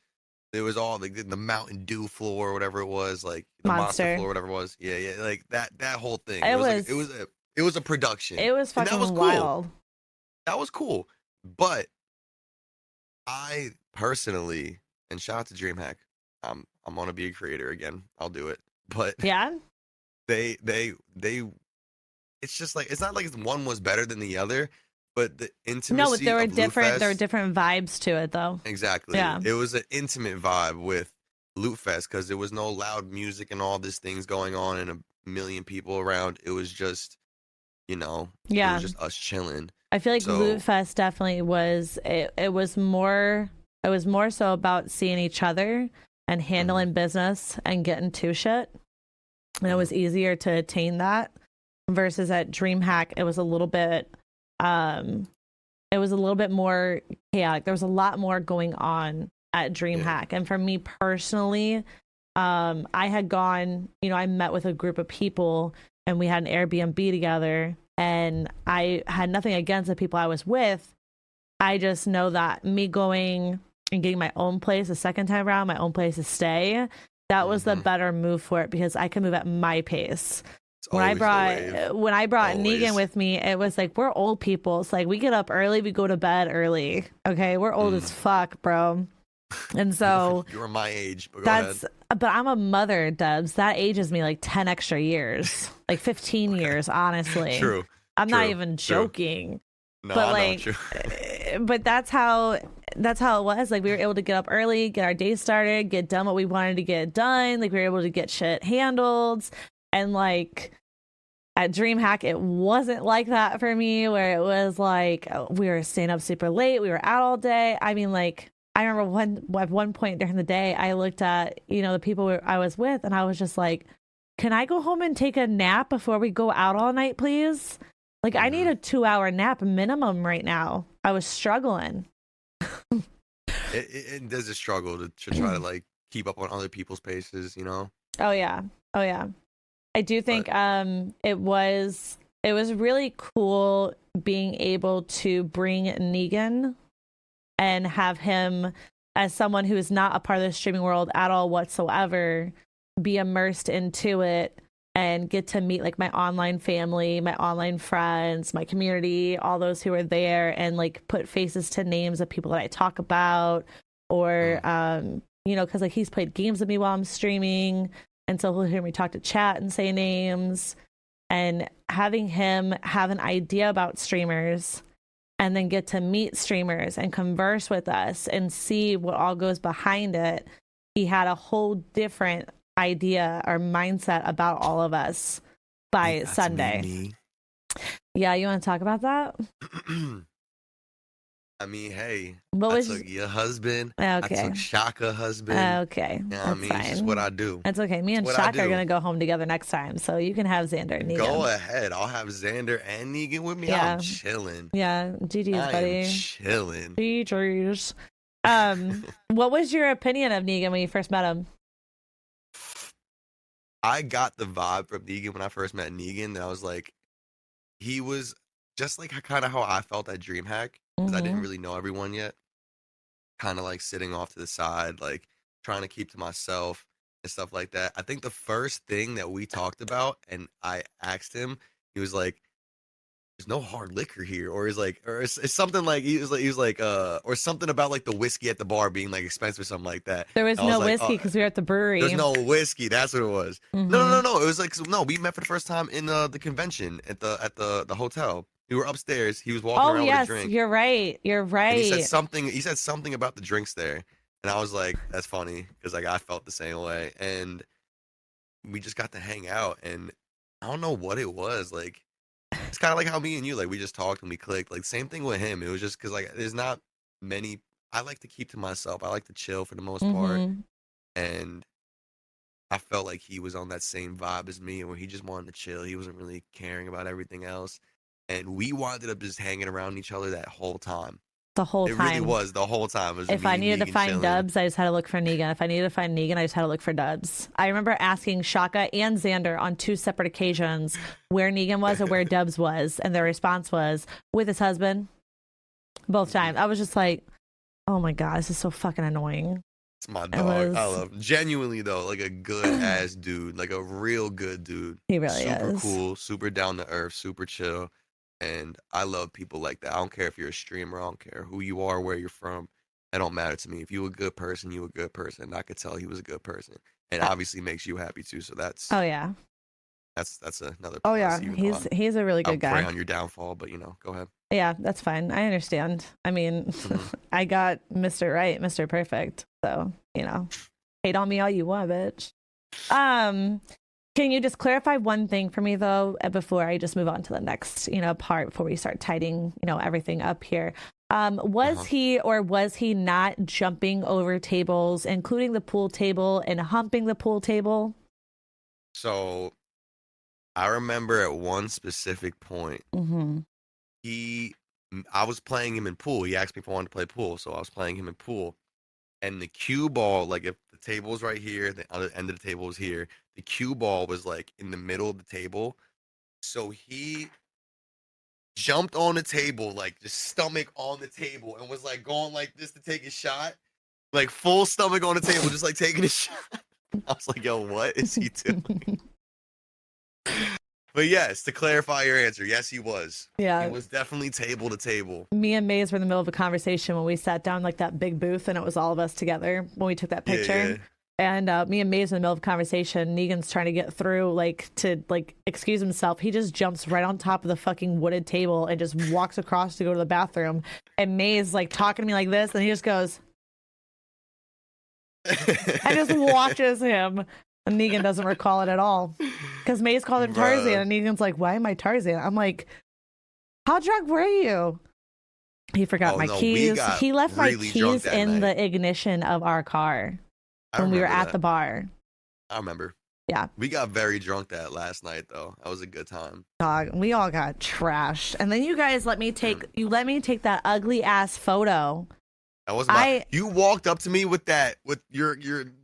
there was all the Mountain Dew floor or whatever it was, like the Monster floor, whatever it was. Yeah, yeah, like that whole thing. It was a production. It was fucking and that was wild. Cool. That was cool. But I personally, and shout out to DreamHack, I'm gonna be a creator again. I'll do it. But yeah, they it's just like, it's not like one was better than the other, but the intimacy. No, there were different. Lootfest, there were different vibes to it, though. Exactly. Yeah. It was an intimate vibe with Lootfest because there was no loud music and all these things going on and a million people around. It was just, you know, yeah, it was just us chilling. I feel like Lootfest definitely was. It was more. It was more so about seeing each other and handling business and getting to shit. And it was easier to attain that versus at DreamHack, it was a little bit more chaotic. There was a lot more going on at DreamHack. And for me personally, I had gone, you know, I met with a group of people and we had an Airbnb together, and I had nothing against the people I was with. I just know that me going and getting my own place a second time around, my own place to stay, that was the better move for it because I could move at my pace. When I brought Negan with me, it was like, we're old people. It's like we get up early, we go to bed early. Okay, we're old as fuck, bro. And so you're my age, but but I'm a mother, Dubz. That ages me like 10 extra years, like 15 years, honestly. True. I'm not even joking. No, but I know, but that's how it was. Like we were able to get up early, get our day started, get done what we wanted to get done. Like we were able to get shit handled. And like at DreamHack, it wasn't like that for me, where it was like we were staying up super late, we were out all day. I mean, like I remember at one point during the day, I looked at, you know, the people I was with, and I was just like, "Can I go home and take a nap before we go out all night, please?" Like I need a 2-hour nap minimum right now. I was struggling. It does a struggle to try to like keep up on other people's paces, you know? Oh yeah. I do think it was really cool being able to bring Negan and have him, as someone who is not a part of the streaming world at all whatsoever, be immersed into it and get to meet like my online family, my online friends, my community, all those who are there, and like put faces to names of people that I talk about, or you know, because like he's played games with me while I'm streaming, and so he'll hear me talk to chat and say names, and having him have an idea about streamers and then get to meet streamers and converse with us and see what all goes behind it. He had a whole different idea or mindset about all of us by Sunday. Yeah, you want to talk about that? I mean, hey, I took your husband. Okay. I took Shaka husband. Okay. You know what I mean? It's just what I do. That's okay. Me and Shaka are going to go home together next time, so you can have Xander and Negan. Go ahead. I'll have Xander and Negan with me. Yeah. I'm chilling. Yeah. GG's, buddy. I'm chilling. GG's. What was your opinion of Negan when you first met him? I got the vibe from Negan when I first met Negan. That I was like, he was just like kind of how I felt at DreamHack, because I didn't really know everyone yet. Kind of like sitting off to the side, like trying to keep to myself and stuff like that. I think the first thing that we talked about, and I asked him, he was like, "There's no hard liquor here," or he's like, or it's something like he was like, or something about like the whiskey at the bar being like expensive or something like that. There was no whiskey because we were at the brewery. There's no whiskey. That's what it was. No. It was like, no, we met for the first time in the convention at the hotel. We were upstairs. He was walking around with a drink. You're right. And he said something about the drinks there, and I was like, that's funny, because like I felt the same way, and we just got to hang out, and I don't know what it was like. It's kind of like how me and you, like, we just talked and we clicked. Like, same thing with him. It was just because, like, there's not many. I like to keep to myself. I like to chill for the most part. And I felt like he was on that same vibe as me, where he just wanted to chill. He wasn't really caring about everything else, and we wound up just hanging around each other that whole time. The whole It time. really was the whole time. It was if me, I needed to Negan find chilling. Dubz, I just had to look for Negan. If I needed to find Negan, I just had to look for Dubz. I remember asking Shaka and Xander on 2 separate occasions where Negan was or where Dubz was, and their response was with his husband. Both times. I was just like, oh my God, this is so fucking annoying. It's my dog. I love him. Genuinely though, like a good ass dude, like a real good dude. He really super is. Cool, super down to earth, super chill. And I love people like that. I don't care if you're a streamer. I don't care who you are, where you're from. That don't matter to me. If you a good person, you a good person. I could tell he was a good person, and obviously makes you happy too. So that's yeah. That's another. Oh yeah, he's a really good guy. I'll pray on your downfall, but go ahead. Yeah, that's fine. I understand. I mean, I got Mr. Right, Mr. Perfect. So hate on me all you want, bitch. Can you just clarify one thing for me though, before I just move on to the next, part before we start tidying, everything up here? Was he or was he not jumping over tables, including the pool table and humping the pool table? So, I remember at one specific point, I was playing him in pool. He asked me if I wanted to play pool, so I was playing him in pool. And the cue ball, like if the table's right here, the other end of the table is here. The cue ball was like in the middle of the table. So he jumped on the table, like just stomach on the table, and was like going like this to take a shot. Like full stomach on the table, just like taking a shot. I was like, yo, what is he doing? But yes, to clarify your answer, yes, he was. Yeah. He was definitely table to table. Me and Maze were in the middle of a conversation when we sat down like that big booth, and it was all of us together when we took that picture. Yeah. And me and Maze in the middle of a conversation, Negan's trying to get through, to excuse himself. He just jumps right on top of the fucking wooded table and just walks across to go to the bathroom. And Maze talking to me like this, and he just goes, and just watches him. And Negan doesn't recall it at all. Because Maze called him Tarzan, and Negan's like, why am I Tarzan? I'm like, how drunk were you? He forgot my keys. He left my keys in the ignition of our car when we were at the bar. I remember. Yeah. We got very drunk that last night, though. That was a good time. Dog, we all got trashed. And then you guys let me take that ugly ass photo. That was you walked up to me with your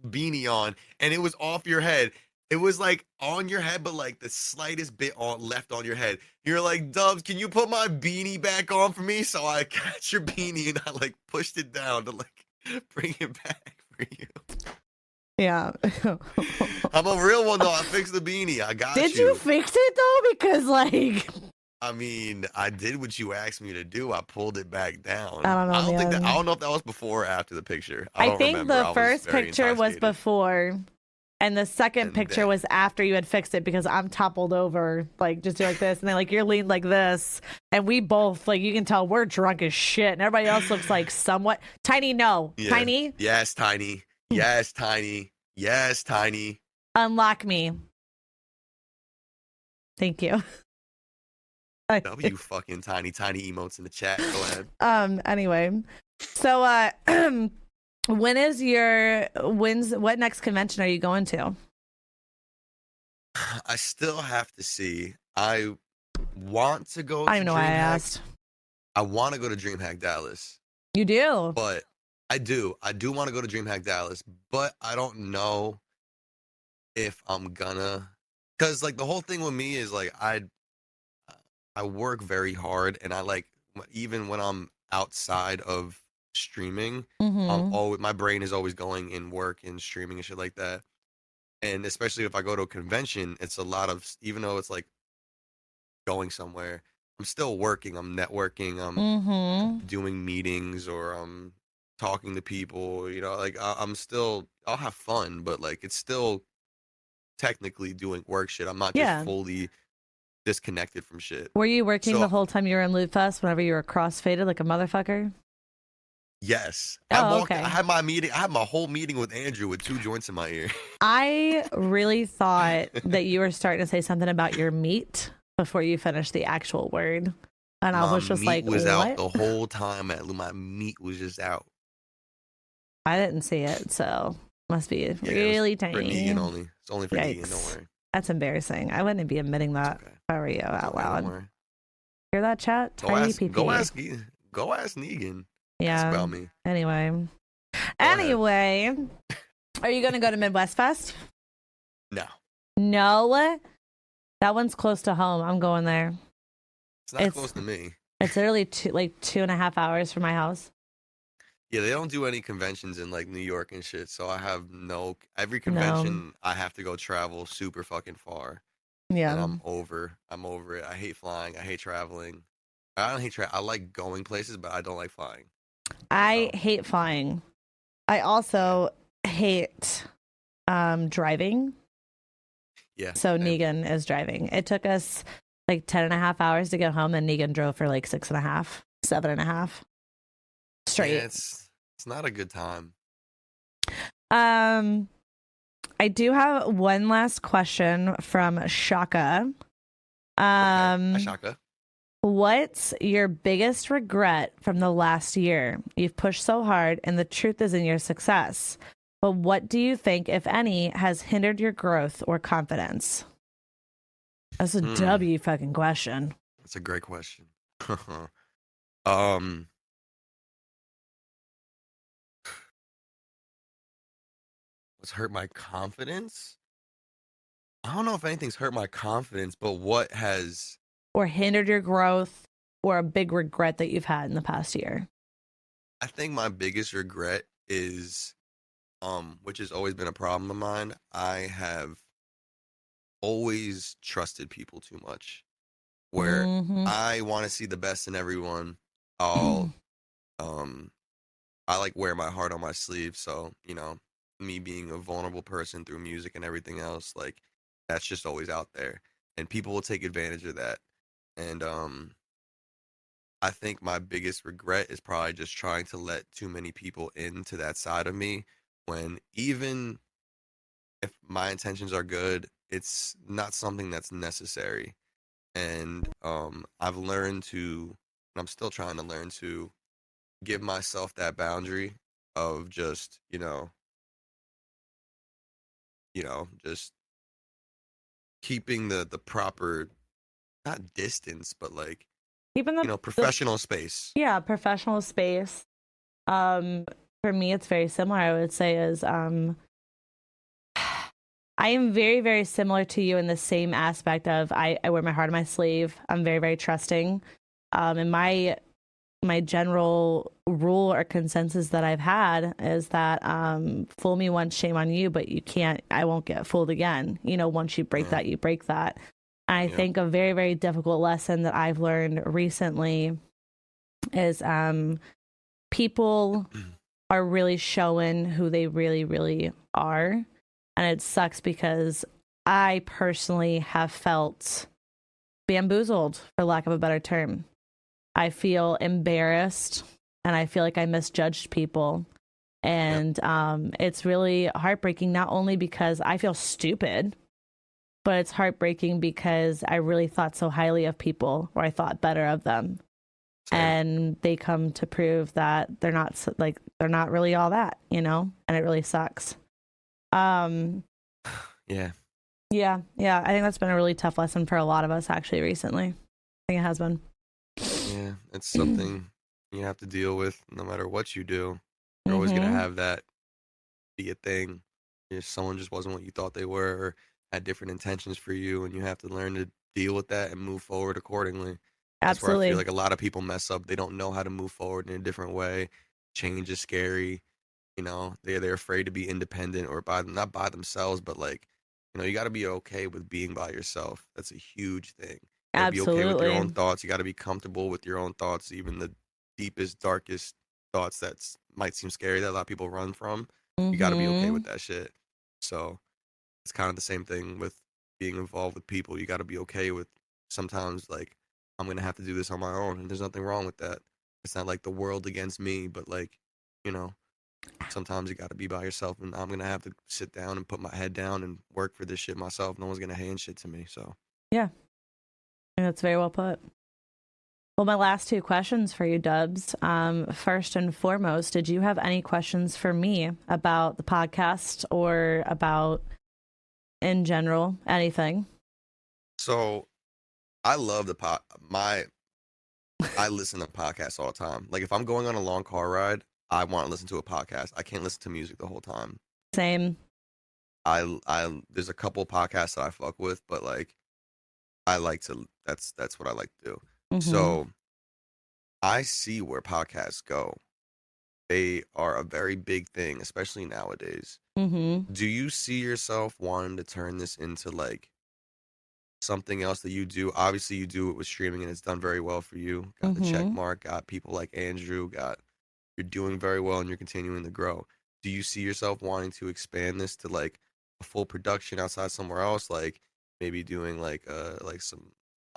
beanie on, and it was off your head. It was like on your head, but like the slightest bit left on your head. You're like, Dubz, can you put my beanie back on for me? So I catch your beanie and I pushed it down to bring it back for you. Yeah. I'm a real one though. I fixed the beanie. I got you. Did you fix it though? Because I mean, I did what you asked me to do. I pulled it back down. I don't know. I don't know if that was before or after the picture. I think the first picture was before, and the second picture was after you had fixed it, because I'm toppled over, just do like this, and then you're leaned like this, and we both you can tell we're drunk as shit, and everybody else looks somewhat tiny. No, yeah. Tiny. Yes, tiny. Yes, tiny. Yes, tiny. Unlock me. Thank you. W fucking tiny emotes in the chat. Go ahead. Anyway, so what next convention are you going to? I still have to see. I want to go. I don't even know why I asked. I want to go to DreamHack Dallas. You do? But I do want to go to DreamHack Dallas, but I don't know if I'm gonna, because the whole thing with me is I work very hard, and I even when I'm outside of streaming, my brain is always going in work and streaming and shit like that. And especially if I go to a convention, it's a lot of, even though it's going somewhere, I'm still working, I'm networking, I'm doing meetings, or I'm talking to people, I'm still, I'll have fun, but it's still technically doing work shit. I'm not just fully disconnected from shit. Were you working the whole time you were in Loot Fest whenever you were crossfaded like a motherfucker? Yes. Okay. I had my meeting. I had my whole meeting with Andrew with 2 joints in my ear. I really thought that you were starting to say something about your meat before you finished the actual word. And I was just like, was what? Out the whole time. My meat was just out. I didn't see it, so Must be really tiny. For Negan only. It's only for Yikes. Negan, don't worry. That's embarrassing. I wouldn't be admitting that Okay. if I were you out loud. Don't worry. Hear that, chat? Go Tiny ask PP. Go ask Negan. Yeah. Ask about me. Anyway. Ahead. Are you going to go to Midwest Fest? No. No? That one's close to home. I'm going there. It's not close to me. It's literally 2.5 hours from my house. Yeah, they don't do any conventions in like New York and shit. So I have every convention I have to go travel super fucking far. Yeah. And I'm over it. I hate flying. I hate traveling. I don't hate I like going places, but I don't like flying. I hate flying. I also hate driving. Yeah. So Negan is driving. It took us like 10.5 hours to get home, and Negan drove for like 6.5, 7.5 straight. Yeah, it's not a good time. I do have one last question from Shaka. Hi, Shaka. What's your biggest regret from the last year? You've pushed so hard, and the truth is in your success. But what do you think, if any, has hindered your growth or confidence? That's a W fucking question. That's a great question. What's hurt my confidence? I don't know if anything's hurt my confidence, but what has... Or hindered your growth, or a big regret that you've had in the past year? I think my biggest regret is, which has always been a problem of mine, I have always trusted people too much. Where I want to see the best in everyone. I like wear my heart on my sleeve, so, you know, me being a vulnerable person through music and everything else, like, that's just always out there. And people will take advantage of that. And I think my biggest regret is probably just trying to let too many people into that side of me, when even if my intentions are good, it's not something that's necessary. And I've learned to, and I'm still trying to learn to, give myself that boundary of just, just keeping the proper, not distance, but like, keeping the professional space. Yeah, professional space. For me, it's very similar. I would say is I am very, very similar to you in the same aspect of I wear my heart on my sleeve. I'm very, very trusting. And my general rule or consensus that I've had is that fool me once, shame on you, but I won't get fooled again. Once you break that, you break that. And I think a very, very difficult lesson that I've learned recently is people are really showing who they really, really are. And it sucks because I personally have felt bamboozled, for lack of a better term. I feel embarrassed, and I feel like I misjudged people. And it's really heartbreaking, not only because I feel stupid, but it's heartbreaking because I really thought so highly of people, or I thought better of them. Same. And they come to prove that they're not really all that, and it really sucks. Yeah. I think that's been a really tough lesson for a lot of us actually recently. I think it has been. Yeah, it's something you have to deal with no matter what you do. You're always going to have that be a thing. If someone just wasn't what you thought they were, or had different intentions for you, and you have to learn to deal with that and move forward accordingly. That's Absolutely. where I feel like a lot of people mess up. They don't know how to move forward in a different way. Change is scary. They're afraid to be independent, or not by themselves, but like, you got to be okay with being by yourself. That's a huge thing. You gotta Absolutely. be okay with your own thoughts. You got to be comfortable with your own thoughts, even the deepest, darkest thoughts that might seem scary that a lot of people run from. You got to be okay with that shit. So it's kind of the same thing with being involved with people. You got to be okay with sometimes, like, I'm going to have to do this on my own, and there's nothing wrong with that. It's not like the world against me, but like, sometimes you got to be by yourself, and I'm going to have to sit down and put my head down and work for this shit myself. No one's going to hand shit to me. So, yeah. And that's very well put. Well, my last two questions for you, Dubz. First and foremost, did you have any questions for me about the podcast or about in general anything? So I love I listen to podcasts all the time. Like if I'm going on a long car ride, I want to listen to a podcast. I can't listen to music the whole time. Same. I there's a couple podcasts that I fuck with, but like I like to that's what I like to do. So I see where podcasts go. They are a very big thing, especially nowadays. Do you see yourself wanting to turn this into like something else that you do? Obviously, you do it with streaming, and it's done very well for you. Got the check mark. Got people like Andrew. You're doing very well, and you're continuing to grow. Do you see yourself wanting to expand this to like a full production outside somewhere else, like maybe doing like some?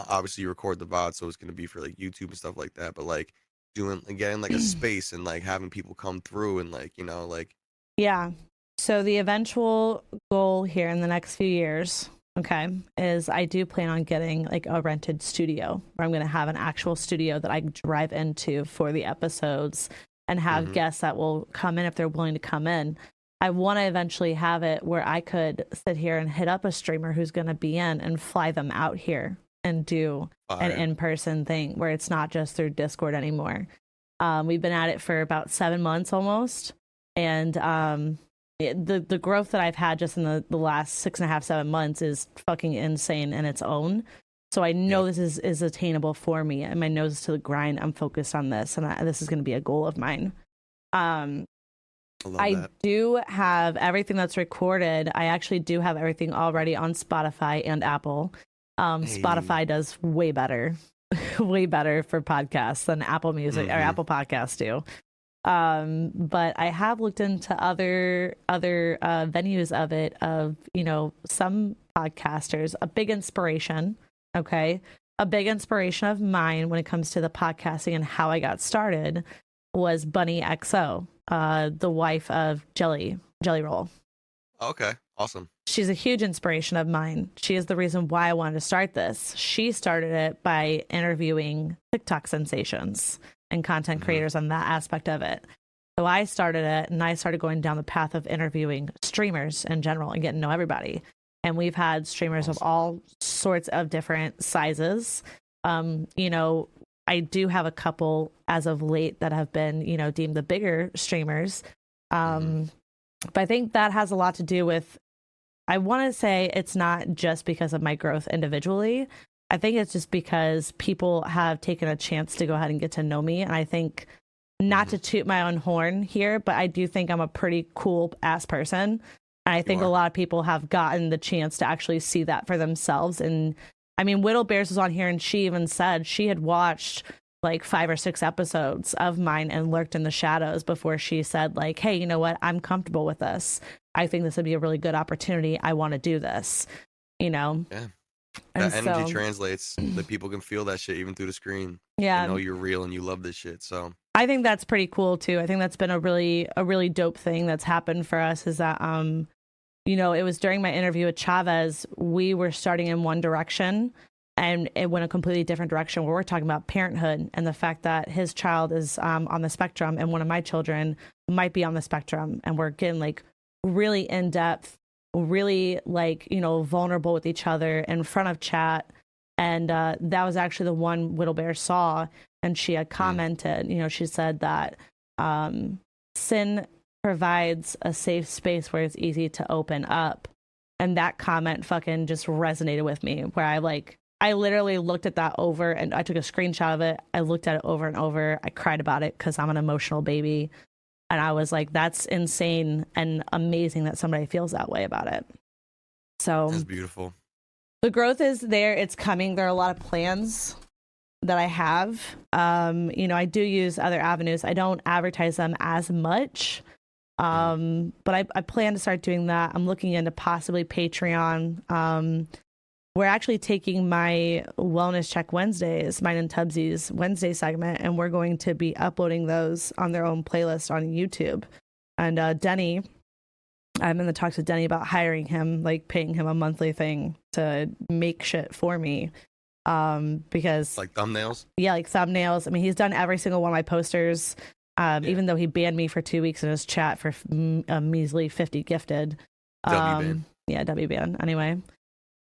Obviously, you record the VOD, so it's gonna be for like YouTube and stuff like that. But like doing again like a space and like having people come through and like like Yeah. So the eventual goal here in the next few years, okay, is I do plan on getting like a rented studio where I'm going to have an actual studio that I drive into for the episodes and have guests that will come in if they're willing to come in. I want to eventually have it where I could sit here and hit up a streamer who's going to be in and fly them out here and do an in-person thing where it's not just through Discord anymore. We've been at it for about 7 months almost. And the growth that I've had just in the last 6.5, 7 months is fucking insane in its own. So I know this is attainable for me, and my nose is to the grind. I'm focused on this, and this is going to be a goal of mine. I do have everything that's recorded. I actually do have everything already on Spotify and Apple. Spotify does way better for podcasts than Apple Music or Apple Podcasts do. But I have looked into other venues of it, of, some podcasters. A big inspiration of mine when it comes to the podcasting and how I got started was Bunny XO, the wife of Jelly Roll. Okay, awesome. She's a huge inspiration of mine. She is the reason why I wanted to start this. She started it by interviewing TikTok sensations and content creators on that aspect of it. So I started it, and I started going down the path of interviewing streamers in general and getting to know everybody. And we've had streamers of all sorts of different sizes. I do have a couple as of late that have been, deemed the bigger streamers. But I think that has a lot to do with, I want to say it's not just because of my growth individually. I think it's just because people have taken a chance to go ahead and get to know me. And I think, not to toot my own horn here, but I do think I'm a pretty cool ass person. And I think a lot of people have gotten the chance to actually see that for themselves. And I mean, Whittle Bears was on here, and she even said she had watched like 5 or 6 episodes of mine and lurked in the shadows before she said like, hey, you know what? I'm comfortable with this. I think this would be a really good opportunity. I want to do this, Yeah. That energy translates. That people can feel that shit even through the screen. Yeah. They know you're real and you love this shit. So I think that's pretty cool too. I think that's been a really dope thing that's happened for us, is that it was during my interview with Chavez, we were starting in one direction and it went a completely different direction where we're talking about parenthood and the fact that his child is on the spectrum and one of my children might be on the spectrum, and we're getting like really in depth, really like, vulnerable with each other in front of chat. And that was actually the one Whittle Bear saw, and she had commented, she said that sin provides a safe space where it's easy to open up. And that comment fucking just resonated with me, where I literally looked at that over, and I took a screenshot of it. I looked at it over and over. I cried about it because I'm an emotional baby. And I was like, that's insane and amazing that somebody feels that way about it. So that's beautiful. The growth is there. It's coming. There are a lot of plans that I have. I do use other avenues. I don't advertise them as much. But I plan to start doing that. I'm looking into possibly Patreon. We're actually taking my Wellness Check Wednesdays, mine and Tubbsy's Wednesday segment, and we're going to be uploading those on their own playlist on YouTube. And Denny, I'm in the talks with Denny about hiring him, like paying him a monthly thing to make shit for me. Because like thumbnails. Yeah, like thumbnails. I mean, he's done every single one of my posters. Even though he banned me for 2 weeks in his chat for a measly 50 gifted. W ban. Yeah, W ban. Anyway.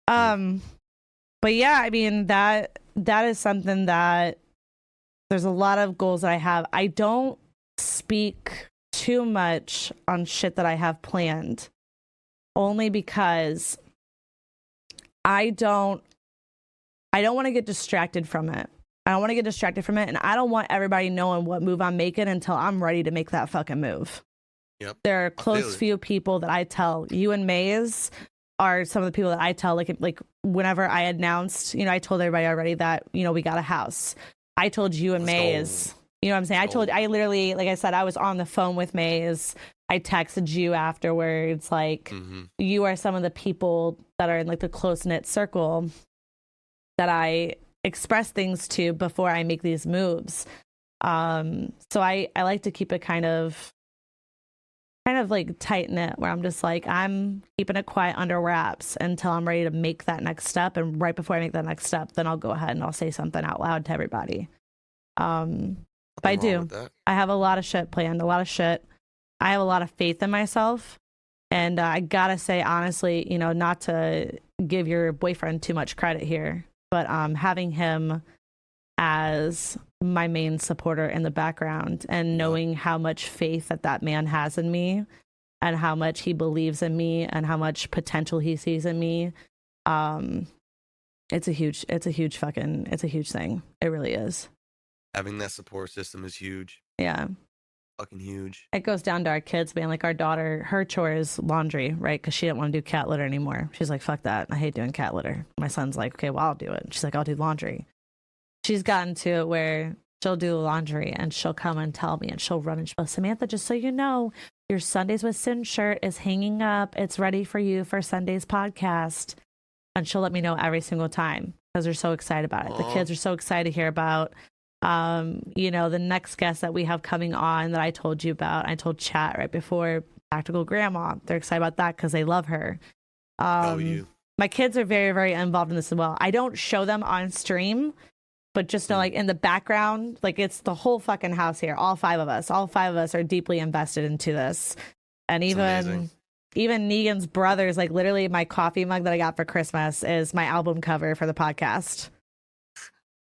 But yeah, I mean that is something that there's a lot of goals that I have. I don't speak too much on shit that I have planned, only because I don't want to get distracted from it. I don't want to get distracted from it, and I don't want everybody knowing what move I'm making until I'm ready to make that fucking move. Yep. There are close few people that I tell. You and Maze are some of the people that I tell, like whenever I announced, I told everybody already that, we got a house. I told you and Maze, you know what I'm saying? I literally, like I said, I was on the phone with Maze. I texted you afterwards, like, you are some of the people that are in like the close-knit circle that I express things to before I make these moves. So I like to keep it kind of like tight knit, where I'm just like, I'm keeping it quiet under wraps until I'm ready to make that next step. And right before I make that next step, then I'll go ahead and I'll say something out loud to everybody. But I do. I have a lot of shit planned, a lot of shit. I have a lot of faith in myself. And I gotta say, honestly, not to give your boyfriend too much credit here, but having him as my main supporter in the background and knowing how much faith that man has in me and how much he believes in me and how much potential he sees in me, it's a huge thing. It really is. Having that support system is huge. Yeah. Fucking huge. It goes down to our kids, being like, our daughter, her chore is laundry, right? Because she didn't want to do cat litter anymore. She's like, fuck that. I hate doing cat litter. My son's like, okay, well, I'll do it. She's like, I'll do laundry. She's gotten to it where she'll do laundry and she'll come and tell me, and she'll run and she'll go, Samantha, just so you know, your Sundays with Sin shirt is hanging up. It's ready for you for Sunday's podcast. And she'll let me know every single time because they're so excited about it. The kids are so excited to hear about the next guest that we have coming on that I told you about. I told Chat right before, Practical Grandma. They're excited about that because they love her. My kids are very, very involved in this as well. I don't show them on stream, but just know, like, in the background, like, it's the whole fucking house here. All five of us are deeply invested into this. And even Negan's brothers, like, literally my coffee mug that I got for Christmas is my album cover for the podcast.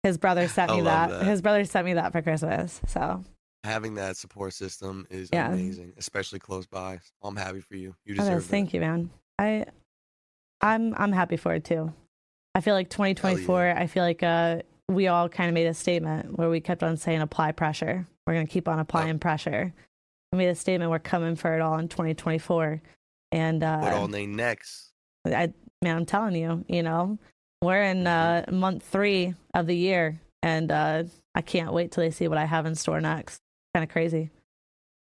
His brother sent me that. His brother sent me that for Christmas. So having that support system is amazing, especially close by. I'm happy for you. You deserve that. Thank you, man. I'm happy for it too. I feel like 2024. I feel like we all kind of made a statement where we kept on saying apply pressure. We're gonna keep on applying pressure. We made a statement. We're coming for it all in 2024. And what all they next? I'm telling you, we're in month 3 of the year, and I can't wait till they see what I have in store next. Kind of crazy.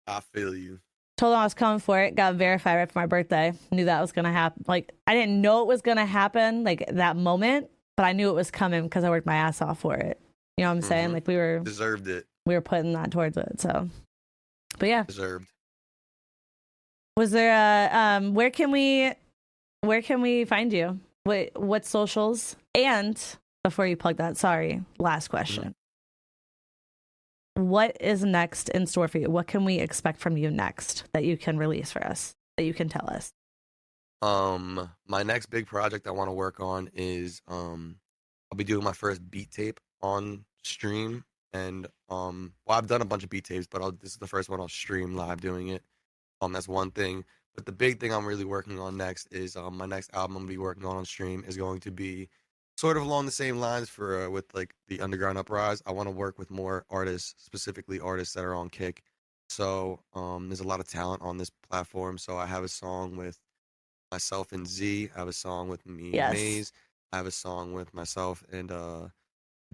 I feel you. Told them I was coming for it. Got verified right for my birthday. Knew that was gonna happen. Like, I didn't know it was gonna happen like that moment, but I knew it was coming because I worked my ass off for it. You know what I'm saying? Like, we were deserved it. We were putting that towards it. So, but yeah, deserved. Was there a where can we find you? What socials? And before you plug that, sorry, last question. What is next in store for you? What can we expect from you next that you can release for us, that you can tell us? My next big project I want to work on is I'll be doing my first beat tape on stream, and I've done a bunch of beat tapes, but this is the first one I'll stream live doing it. That's one thing. But the big thing I'm really working on next is my next album I'm gonna be working on stream is going to be sort of along the same lines with like the Underground Uprise. I want to work with more artists, specifically artists that are on Kick. So there's a lot of talent on this platform. So I have a song with myself and Z. I have a song with me and Maze. I have a song with myself and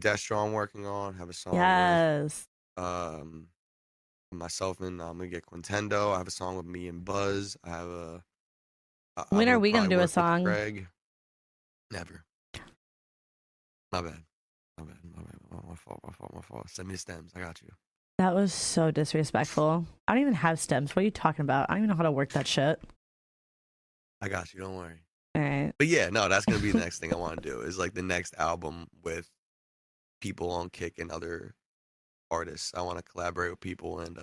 Destro I'm working on. I have a song with myself and I'm gonna get Quintendo. I have a song with me and Buzz. I have when are we gonna do a song? Craig. Never. My bad. My fault. Send me the stems. I got you. That was so disrespectful. I don't even have stems. What are you talking about? I don't even know how to work that shit. I got you. Don't worry. All right. But yeah, no, that's gonna be the next thing I want to do is like the next album with people on Kick and other artists. I want to collaborate with people, and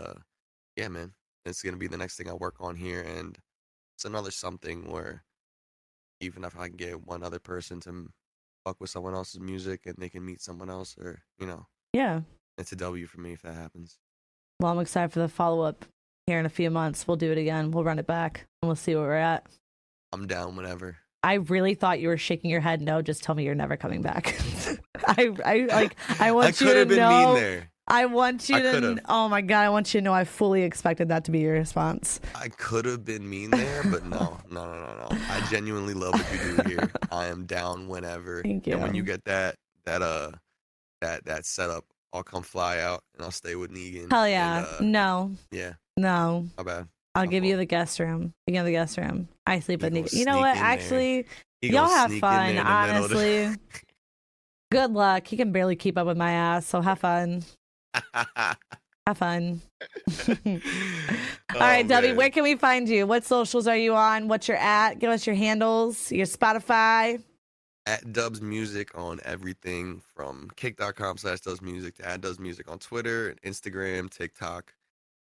yeah, man, it's gonna be the next thing I work on here, and it's another something where even if I can get one other person to fuck with someone else's music and they can meet someone else, or Yeah. it's a W for me if that happens. Well, I'm excited for the follow-up here in a few months. We'll do it again. We'll run it back and we'll see where we're at. I'm down whenever. I really thought you were shaking your head. No, just tell me you're never coming back. I want you to know. Mean there. I want you to. Oh my god! I want you to know. I fully expected that to be your response. I could have been mean there, but no. I genuinely love what you do here. I am down whenever. Thank you. And when you get that setup, I'll come fly out and I'll stay with Negan. Hell yeah! And, no. Yeah. No. How bad? I'll give you the guest room. You get the guest room. I sleep with Negan. You know what? Actually, y'all have fun. Honestly. Good luck. He can barely keep up with my ass, so have fun. Have fun. All right, Dubby, where can we find you? What socials are you on? What's your at? Give us your handles, your Spotify. At DubzMusic on everything from kick.com/DubzMusic to at DubzMusic on Twitter, Instagram, TikTok,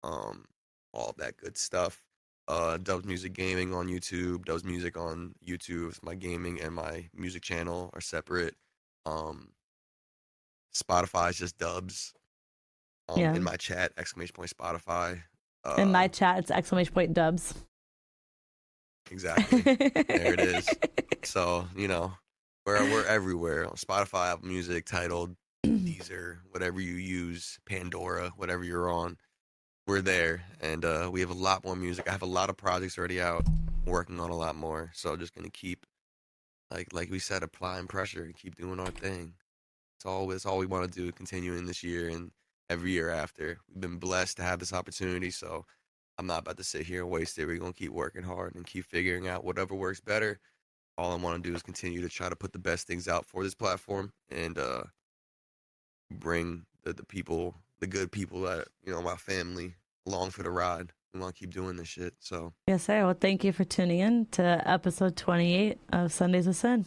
all of that good stuff. DubzMusic Gaming on YouTube. DubzMusic on YouTube. My gaming and my music channel are separate. Spotify is just Dubz. In my chat, !Spotify. In my chat, it's !Dubz. Exactly. There it is. So, we're everywhere. On Spotify, Apple Music, Tidal, Deezer, whatever you use, Pandora, whatever you're on, we're there. And we have a lot more music. I have a lot of projects already out, working on a lot more. So just going to keep, like we said, applying pressure and keep doing our thing. That's all we want to do, continuing this year and every year after. We've been blessed to have this opportunity, so I'm not about to sit here and waste it. We're going to keep working hard and keep figuring out whatever works better. All I want to do is continue to try to put the best things out for this platform and bring the people, the good people that, my family along for the ride. We want to keep doing this shit. So yes, sir. Well, thank you for tuning in to episode 28 of Sundays with Sin.